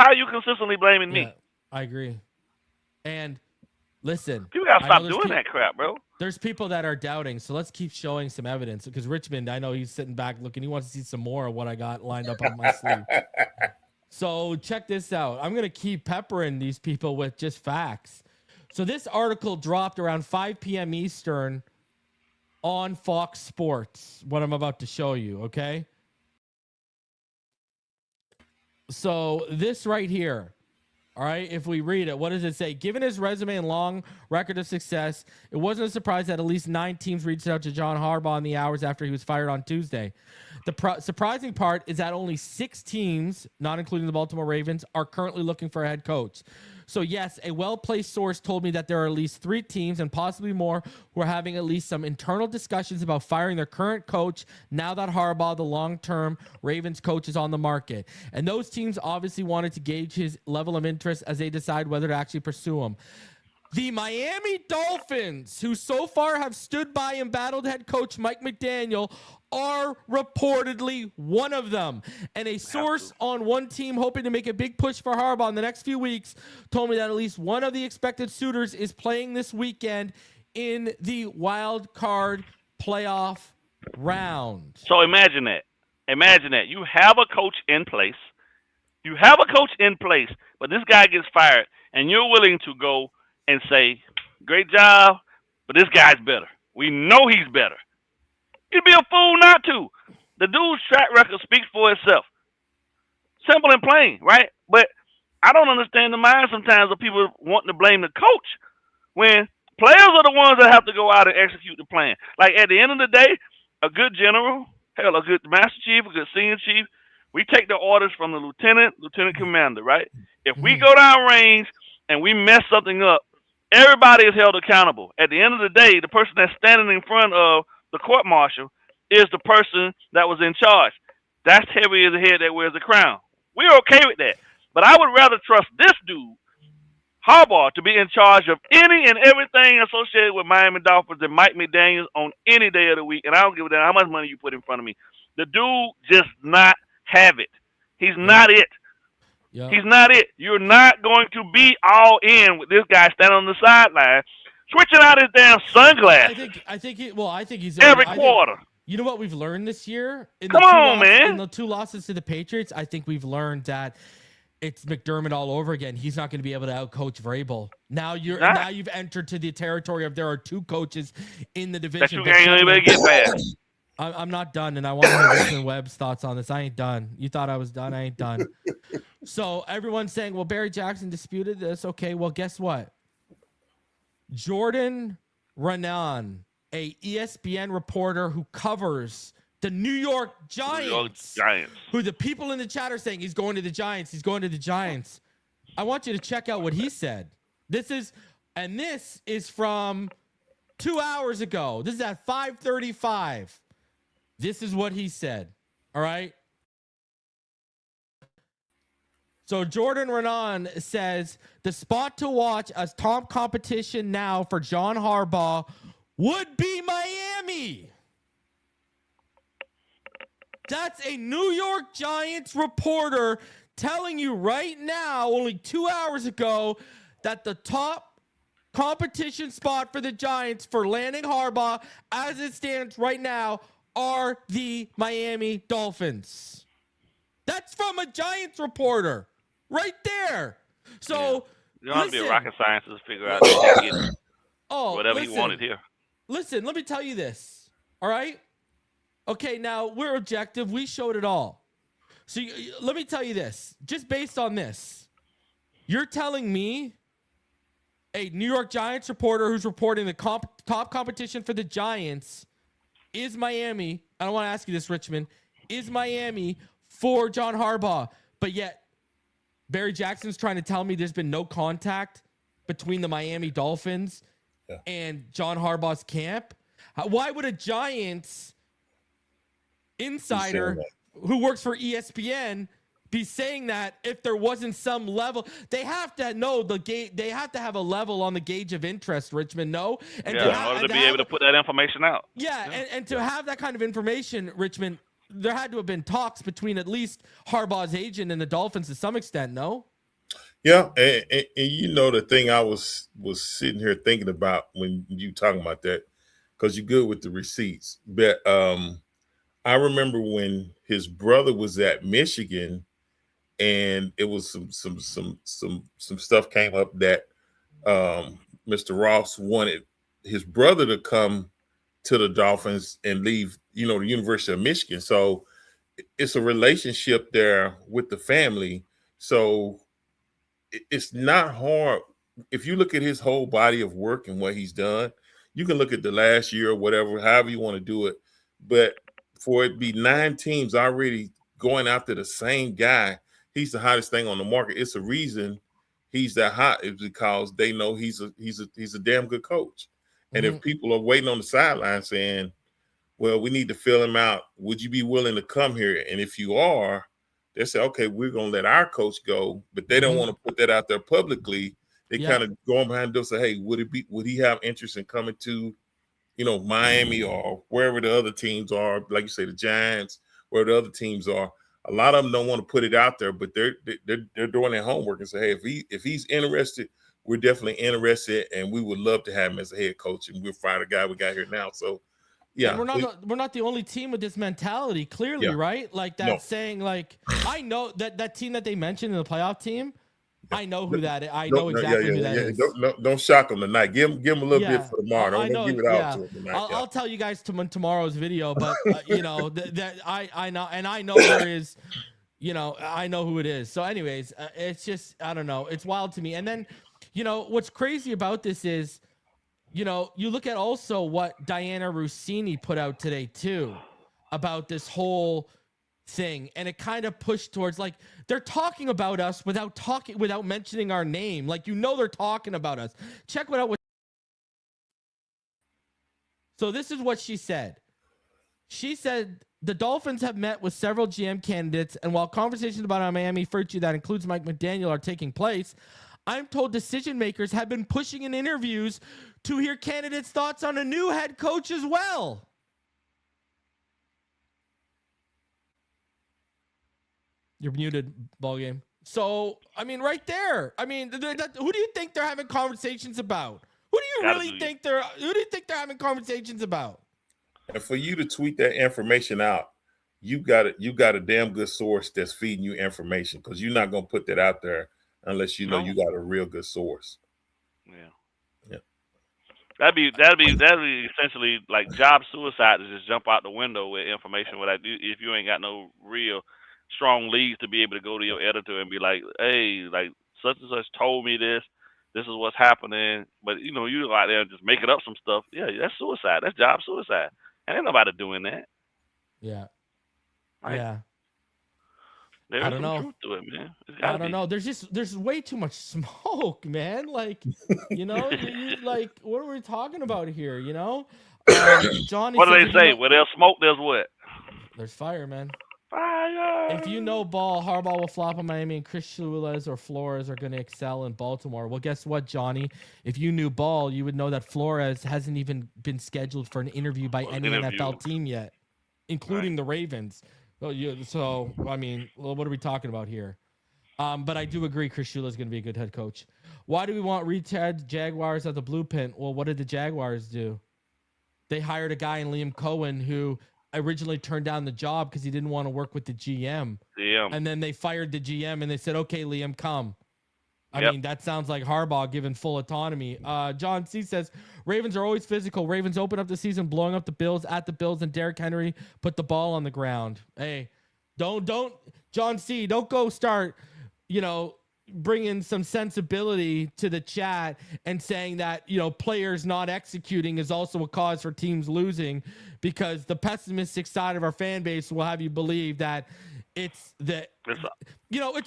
Speaker 6: are you consistently blaming me?
Speaker 1: I agree. And listen,
Speaker 6: You gotta stop doing that crap, bro.
Speaker 1: There's people that are doubting, so let's keep showing some evidence. Because Richmond, I know he's sitting back looking. He wants to see some more of what I got lined up on my sleeve. So check this out. I'm gonna keep peppering these people with just facts. So this article dropped around 5 p.m. Eastern on Fox Sports, what I'm about to show you, okay? So this right here, all right, if we read it, what does it say? Given his resume and long record of success, it wasn't a surprise that at least 9 teams reached out to John Harbaugh in the hours after he was fired on Tuesday. The surprising part is that only 6 teams, not including the Baltimore Ravens, are currently looking for a head coach. So yes, a well-placed source told me that there are at least 3 teams and possibly more who are having at least some internal discussions about firing their current coach now that Harbaugh, the long-term Ravens coach, is on the market. And those teams obviously wanted to gauge his level of interest as they decide whether to actually pursue him. The Miami Dolphins, who so far have stood by and battled head coach Mike McDaniel, are reportedly one of them. And a source on one team hoping to make a big push for Harbaugh in the next few weeks told me that at least one of the expected suitors is playing this weekend in the wild card playoff round.
Speaker 6: So imagine that. Imagine that. You have a coach in place. You have a coach in place, but this guy gets fired, and you're willing to go and say, great job, but this guy's better. We know he's better. You'd be a fool not to. The dude's track record speaks for itself. Simple and plain, right? But I don't understand the mind sometimes of people wanting to blame the coach when players are the ones that have to go out and execute the plan. Like at the end of the day, a good general, hell, a good master chief, a good senior chief, we take the orders from the lieutenant commander, right? If we go down range and we mess something up, everybody is held accountable. At the end of the day, the person that's standing in front of the court martial is the person that was in charge. That's heavy as the head that wears the crown. We're okay with that. But I would rather trust this dude, Harbaugh, to be in charge of any and everything associated with Miami Dolphins than Mike McDaniel on any day of the week. And I don't give a damn how much money you put in front of me. The dude just not have it. He's not it.
Speaker 1: Yeah.
Speaker 6: He's not it. You're not going to be all in with this guy standing on the sideline, switching out his damn sunglasses.
Speaker 1: I think he's
Speaker 6: every quarter.
Speaker 1: You know what we've learned this year? In
Speaker 6: man.
Speaker 1: In the 2 losses to the Patriots, I think we've learned that it's McDermott all over again. He's not going to be able to outcoach Vrabel. Now you've entered to the territory of there are 2 coaches in the division.
Speaker 6: That you can't even get past.
Speaker 1: I'm not done, and I want to hear Richmond Webb's thoughts on this. I ain't done. You thought I was done. I ain't done. So everyone's saying, well, Barry Jackson disputed this. Okay, well, guess what? Jordan Renan, a ESPN reporter who covers the New York Giants, who the people in the chat are saying he's going to the Giants. He's going to the Giants. I want you to check out what he said. This is from 2 hours ago. This is at 5:35. This is what he said. All right. So Jordan Renan says the spot to watch as top competition now for John Harbaugh would be Miami. That's a New York Giants reporter telling you right now, only 2 hours ago, that the top competition spot for the Giants for landing Harbaugh as it stands right now are the Miami Dolphins. That's from a Giants reporter right there. So
Speaker 6: you don't have to be a rocket scientist to figure out that he get whatever he wanted here.
Speaker 1: Listen, let me tell you this. All right. Okay, now we're objective. We showed it all. So let me tell you this. Just based on this, you're telling me a New York Giants reporter who's reporting the top competition for the Giants is Miami. I don't want to ask you this, Richmond. Is Miami for John Harbaugh? But yet Barry Jackson's trying to tell me there's been no contact between the Miami Dolphins and John Harbaugh's camp. Why would a Giants insider who works for ESPN be saying that if there wasn't some level? They have to know the gauge. They have to have a level on the gauge of interest, Richmond. No,
Speaker 6: and in order to be able to put that information out.
Speaker 1: And to have that kind of information, Richmond, there had to have been talks between at least Harbaugh's agent and the Dolphins to some extent. No.
Speaker 5: Yeah, and you know the thing I was sitting here thinking about when you talking about that, because you're good with the receipts. But I remember when his brother was at Michigan, and it was some stuff came up that Mr. Ross wanted his brother to come to the Dolphins and leave, the University of Michigan. So it's a relationship there with the family. So it's not hard. If you look at his whole body of work and what he's done, you can look at the last year or whatever, however you want to do it. But for it to be 9 teams already going after the same guy, he's the hottest thing on the market. It's a reason he's that hot. It's because they know he's a damn good coach. And if people are waiting on the sideline saying, well, we need to fill him out, would you be willing to come here? And if you are, they say, okay, we're going to let our coach go, but they don't want to put that out there publicly. They kind of go behind the door and say, hey, would he have interest in coming to, Miami or wherever the other teams are, like you say, the Giants, where the other teams are. A lot of them don't want to put it out there, but they're doing their homework and say, hey, if he's interested, we're definitely interested, and we would love to have him as a head coach, and we'll fire the guy we got here now. So, yeah,
Speaker 1: and we're not the only team with this mentality, clearly, right? Like that saying, like, I know that team that they mentioned in the playoff team. I know who that is. I know exactly who that is.
Speaker 5: Don't shock them tonight. Give them a little bit for tomorrow. Don't give it out to them tonight.
Speaker 1: I'll tell you guys tomorrow's video, but that I know, and I know there is, I know who it is. So, anyways, it's just, I don't know. It's wild to me. And then, what's crazy about this is, you look at also what Diana Rossini put out today too about this whole thing, and it kind of pushed towards, like, they're talking about us without mentioning our name. Like, they're talking about us. Check what out. So this is what she said. She said the Dolphins have met with several GM candidates, and while conversations about our Miami future that includes Mike McDaniel are taking place, I'm told decision makers have been pushing in interviews to hear candidates' thoughts on a new head coach as well. You're muted, Ballgame. So, I mean, right there. I mean, who do you think they're having conversations about? Who do you really think they're having conversations about?
Speaker 5: And for you to tweet that information out, you got a damn good source that's feeding you information, because you're not gonna put that out there unless you know you got a real good source. Yeah.
Speaker 6: That'd be essentially like job suicide, to just jump out the window with information if you ain't got no real strong leads to be able to go to your editor and be like, hey, like such and such told me this is what's happening. But you go out there and just making up some stuff. Yeah, that's suicide. That's job suicide. And ain't nobody doing that.
Speaker 1: Yeah.
Speaker 6: Right?
Speaker 1: Yeah.
Speaker 6: There's
Speaker 1: I don't know.
Speaker 6: Truth to it, man.
Speaker 1: I don't know. There's way too much smoke, man. Like, like, what are we talking about here? Johnny.
Speaker 6: What do they say? Where there's smoke, there's what?
Speaker 1: There's fire, man.
Speaker 6: Fire.
Speaker 1: If ball, Harbaugh will flop in Miami, and Chris Shula's or Flores are going to excel in Baltimore. Well, guess what, Johnny? If you knew ball, you would know that Flores hasn't even been scheduled for an interview by any NFL team yet, including the Ravens. So, I mean, what are we talking about here? But I do agree Chris Shula is going to be a good head coach. Why do we want retired Jaguars at the blue pen? Well, what did the Jaguars do? They hired a guy in Liam Cohen who originally turned down the job because he didn't want to work with the GM. And then they fired the GM and they said, okay, Liam, come. I mean, that sounds like Harbaugh given full autonomy. John C says, Ravens are always physical. Ravens open up the season blowing up the Bills at the Bills, and Derrick Henry put the ball on the ground. Hey, don't, John C, don't go start, bringing some sensibility to the chat and saying that, players not executing is also a cause for teams losing, because the pessimistic side of our fan base will have you believe that it's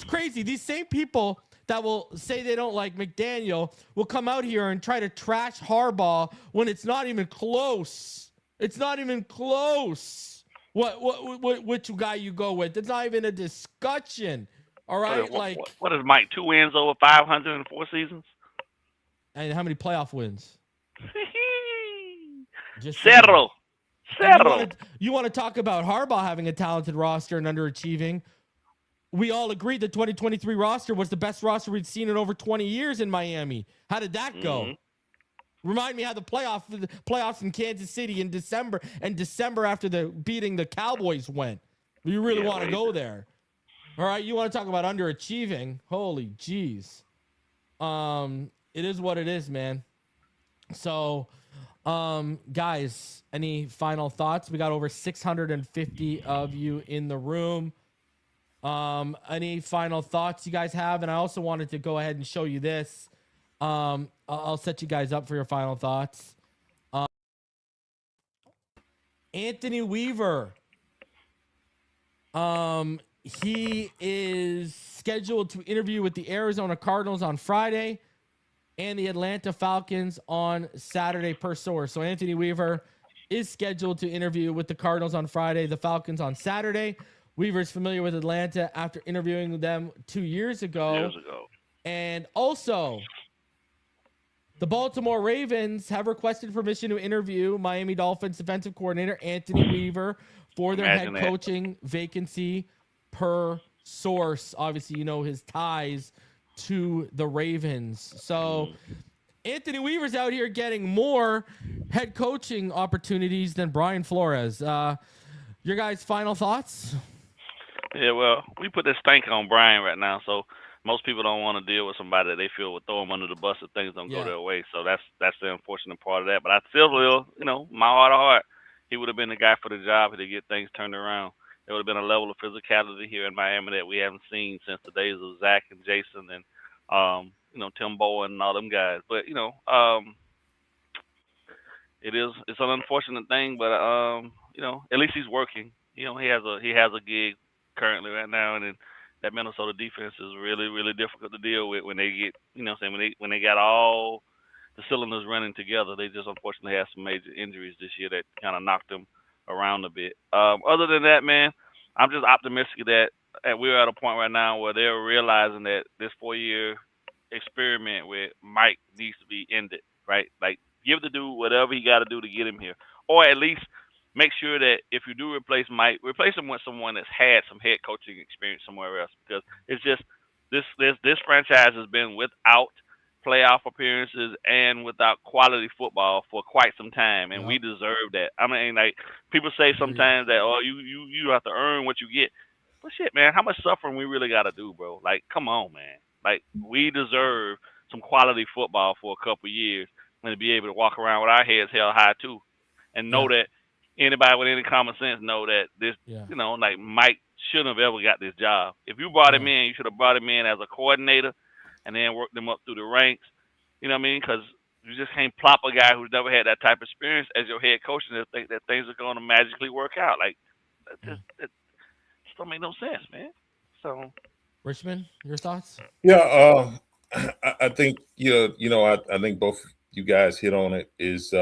Speaker 1: crazy. These same people that will say they don't like McDaniel will come out here and try to trash Harbaugh when it's not even close. It's not even close. Which guy you go with? It's not even a discussion. All right.
Speaker 6: What is Mike? 2 wins over 500 in 4 seasons?
Speaker 1: And how many playoff wins?
Speaker 6: Just Zero.
Speaker 1: You want to talk about Harbaugh having a talented roster and underachieving? We all agreed the 2023 roster was the best roster we'd seen in over 20 years in Miami. How did that go? Remind me how the playoffs in Kansas City in December after the beating the Cowboys went. You really want to go there? All right, you want to talk about underachieving? Holy jeez. It is what it is, man. So, guys, any final thoughts? We got over 650 of you in the room. Any final thoughts you guys have? And I also wanted to go ahead and show you this. I'll set you guys up for your final thoughts. Anthony Weaver. He is scheduled to interview with the Arizona Cardinals on Friday and the Atlanta Falcons on Saturday, per source. So Anthony Weaver is scheduled to interview with the Cardinals on Friday, the Falcons on Saturday. Weaver's familiar with Atlanta after interviewing them 2 years ago. And also, the Baltimore Ravens have requested permission to interview Miami Dolphins defensive coordinator Anthony Weaver for their head coaching vacancy, per source. Obviously, his ties to the Ravens. So Anthony Weaver's out here getting more head coaching opportunities than Brian Flores. Your guys' final thoughts?
Speaker 6: Yeah, well, we put this stank on Brian right now, so most people don't want to deal with somebody that they feel will throw them under the bus if things don't go their way. So that's the unfortunate part of that. But I still feel, my heart of heart, he would have been the guy for the job to get things turned around. There would have been a level of physicality here in Miami that we haven't seen since the days of Zach and Jason and Tim Bowen and all them guys. But it's an unfortunate thing, but at least he's working. He has a gig currently right now, and then that Minnesota defense is really, really difficult to deal with when they get, when they got all the cylinders running together. They just unfortunately had some major injuries this year that kind of knocked them around a bit. Other than that, man, I'm just optimistic that we're at a point right now where they're realizing that this 4-year experiment with Mike needs to be ended, right? Like, give the dude whatever he got to do to get him here, or at least make sure that if you do replace Mike, replace him with someone that's had some head coaching experience somewhere else, because it's just this franchise has been without playoff appearances and without quality football for quite some time, and we deserve that. I mean, like, people say sometimes that, you have to earn what you get. But shit, man, how much suffering we really got to do, bro? Like, come on, man. Like, we deserve some quality football for a couple of years and to be able to walk around with our heads held high too, and know that anybody with any common sense know that this, like, Mike shouldn't have ever got this job. If you brought him in, you should have brought him in as a coordinator and then worked him up through the ranks. You know what I mean? Because you just can't plop a guy who's never had that type of experience as your head coach and think that things are going to magically work out. Like, that just don't make no sense, man. So,
Speaker 1: Richmond, your thoughts?
Speaker 5: Yeah, I think I think both you guys hit on it. Is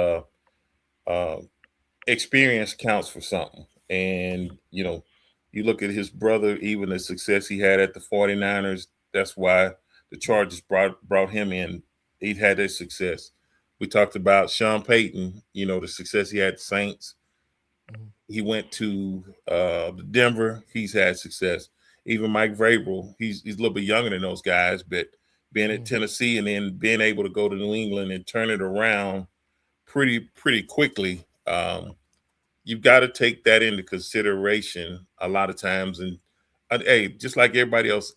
Speaker 5: experience counts for something, and you look at his brother, even the success he had at the 49ers. That's why the Chargers brought him in. He'd had that success. We talked about Sean Payton, the success he had at the Saints. He went to Denver. He's had success. Even Mike Vrabel, he's a little bit younger than those guys, but being at Tennessee and then being able to go to New England and turn it around pretty quickly, you've got to take that into consideration a lot of times. And hey, just like everybody else,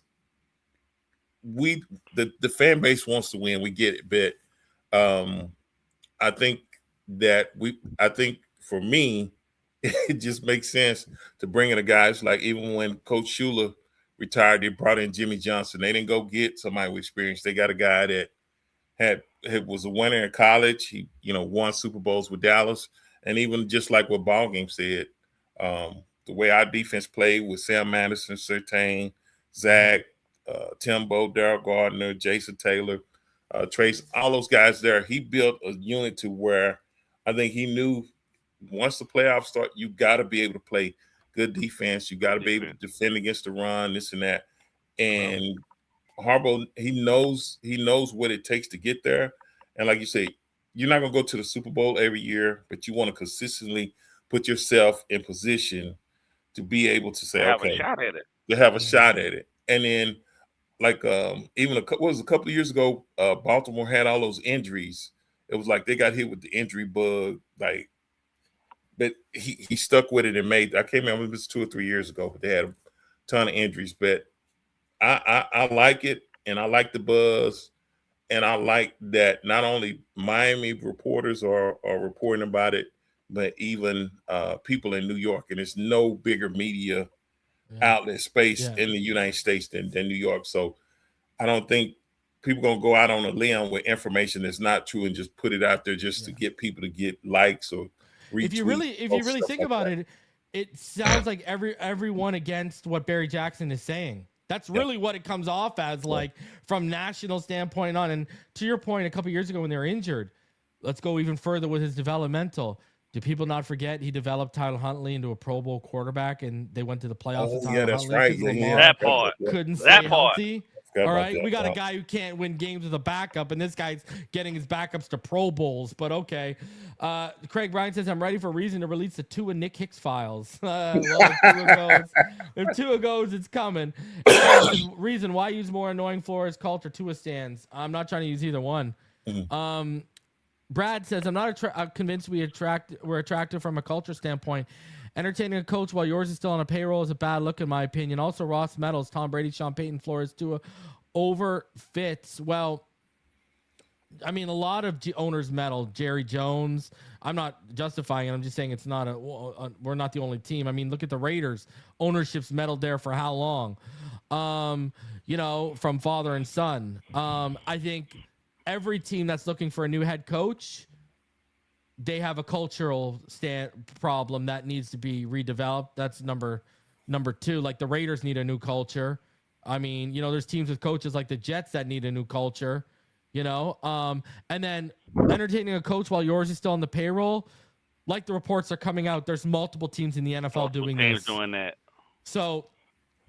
Speaker 5: the fan base wants to win. We get it, but I think for me, it just makes sense to bring in a guys like even when Coach Shula retired, they brought in Jimmy Johnson. They didn't go get somebody with experience. They got a guy that was a winner in college. He won Super Bowls with Dallas, and even just like what Ballgame said, the way our defense played with Sam Madison, Surtain, Zach, Timbo, Darryl Gardner, Jason Taylor, Trace, all those guys there. He built a unit to where I think he knew once the playoffs start, you got to be able to play good defense. You got to be able to defend against the run, this and that. And Harbaugh, he knows what it takes to get there. And like you say, you're not going to go to the Super Bowl every year, but you want to consistently put yourself in position to be able to say,
Speaker 6: have a shot at it.
Speaker 5: To have a shot at it. And then, like even a couple of years ago, Baltimore had all those injuries. It was like they got hit with the injury bug, like. But he stuck with it and made. I can't remember if it was 2 or 3 years ago, but they had a ton of injuries. But I like it, and I like the buzz, and I like that not only Miami reporters are reporting about it, but even people in New York. And there's no bigger media outlet space in the United States than New York. So I don't think people gonna go out on a limb with information that's not true and just put it out there just to get people to get likes or.
Speaker 1: If you really think about it, it sounds like everyone against what Barry Jackson is saying. That's really what it comes off as, like from national standpoint on. And to your point, a couple years ago when they were injured, let's go even further with his developmental. Do people not forget he developed Tyler Huntley into a Pro Bowl quarterback, and they went to the playoffs?
Speaker 5: That's right.
Speaker 1: Lamar
Speaker 6: that part
Speaker 1: couldn't stay healthy. All right, we got
Speaker 5: a
Speaker 1: a guy who can't win games with a backup, and this guy's getting his backups to Pro Bowls. But okay, Craig Bryan says I'm ready for reason to release the Tua Nick Hicks files. If Tua goes, it's coming. Reason why use more annoying Flores culture Tua stands. I'm not trying to use either one. Brad says I'm not convinced we're attractive from a culture standpoint. Entertaining a coach while yours is still on a payroll is a bad look, in my opinion. Also, Ross Meadows, Tom Brady, Sean Payton, Flores, Tua over fits. Well, I mean, a lot of owners meddle. Jerry Jones. I'm not justifying it. I'm just saying it's not we're not the only team. I mean, look at the Raiders. Ownership's meddled there for how long? From father and son. I think every team that's looking for a new head coach, they have a cultural problem that needs to be redeveloped. That's number 2. Like the Raiders need a new culture. I mean, there's teams with coaches like the Jets that need a new culture, and then entertaining a coach while yours is still on the payroll. Like the reports are coming out, there's multiple teams in the NFL doing
Speaker 6: that.
Speaker 1: So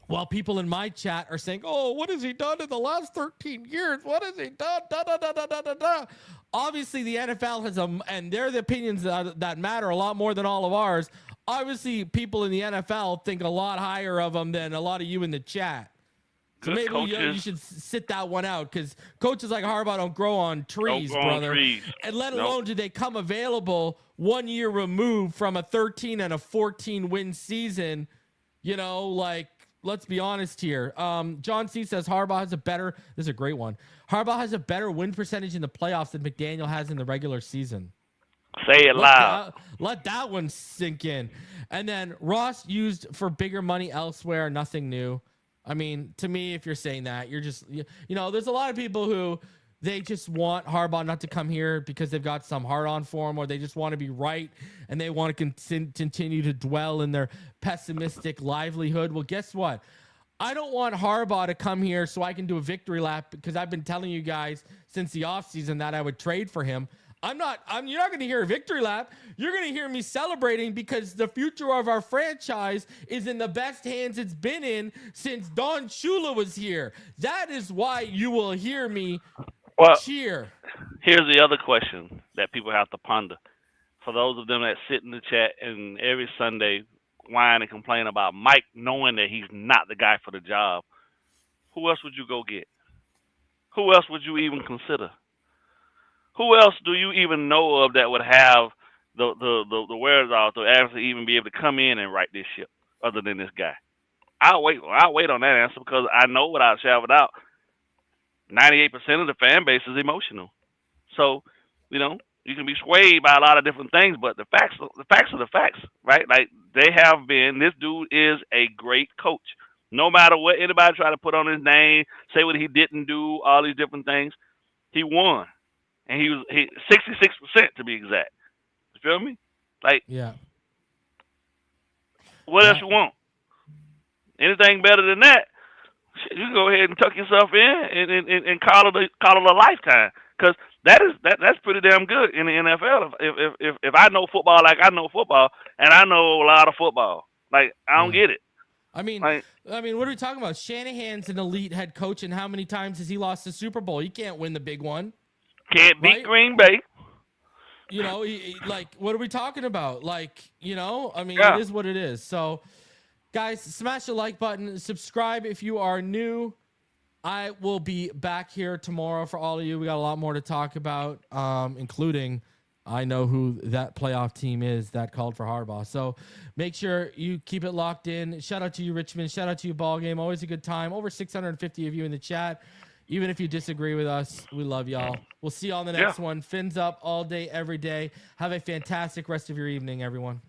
Speaker 1: while people in my chat are saying, oh, what has he done in the last 13 years? What has he done? Obviously, the NFL has and they're the opinions that matter a lot more than all of ours. Obviously, people in the NFL think a lot higher of them than a lot of you in the chat. So maybe you should sit that one out, because coaches like Harbaugh don't grow on trees, brother. And let alone do they come available 1 year removed from a 13 and a 14 win season, let's be honest here. John C. says Harbaugh has this is a great one. Harbaugh has a better win percentage in the playoffs than McDaniel has in the regular season.
Speaker 6: Say it loud.
Speaker 1: Let that one sink in. And then Ross used for bigger money elsewhere, nothing new. I mean, to me, if you're saying that, you're just, there's a lot of people who they just want Harbaugh not to come here because they've got some hard on for him, or they just want to be right and they want to continue to dwell in their pessimistic livelihood. Well, guess what? I don't want Harbaugh to come here so I can do a victory lap, because I've been telling you guys since the offseason that I would trade for him. You're not going to hear a victory lap. You're going to hear me celebrating, because the future of our franchise is in the best hands it's been in since Don Shula was here. That is why you will hear me cheer.
Speaker 6: Here's the other question that people have to ponder. For those of them that sit in the chat and every Sunday whine and complain about Mike, knowing that he's not the guy for the job, who else would you go get? Who else would you even consider? Who else do you even know of that would have the wherewithal to actually even be able to come in and right this ship other than this guy? I'll wait on that answer, because I know without a shadow of a doubt, 98% of the fan base is emotional. So, you know, you can be swayed by a lot of different things, but the facts are the facts, right? Like they have been. This dude is a great coach. No matter what anybody try to put on his name, say what he didn't do, all these different things, he won, and he 66% to be exact. You feel me? Like,
Speaker 1: Yeah.
Speaker 6: what else you want? Anything better than that? You can go ahead and tuck yourself in and call it a lifetime, because that's pretty damn good in the NFL. If I know football like I know football, and I know a lot of football, like I don't get it.
Speaker 1: I mean,
Speaker 6: Like,
Speaker 1: what are we talking about? Shanahan's an elite head coach, and how many times has he lost the Super Bowl? He can't win the big one.
Speaker 6: can't beat
Speaker 1: Right?
Speaker 6: Green Bay.
Speaker 1: You know, like, what are we talking about? Like, you know, I mean,
Speaker 6: Yeah.
Speaker 1: It is what it is. So, guys, smash the like button. Subscribe if you are new. I will be back here tomorrow for all of you. We got a lot more to talk about, including I know who that playoff team is that called for Harbaugh. So make sure you keep it locked in. Shout out to you, Richmond. Shout out to you, Ballgame. Always a good time. Over 650 of you in the chat. Even if you disagree with us, we love y'all. We'll see you on the next one. Fins up all day, every day. Have a fantastic rest of your evening, everyone.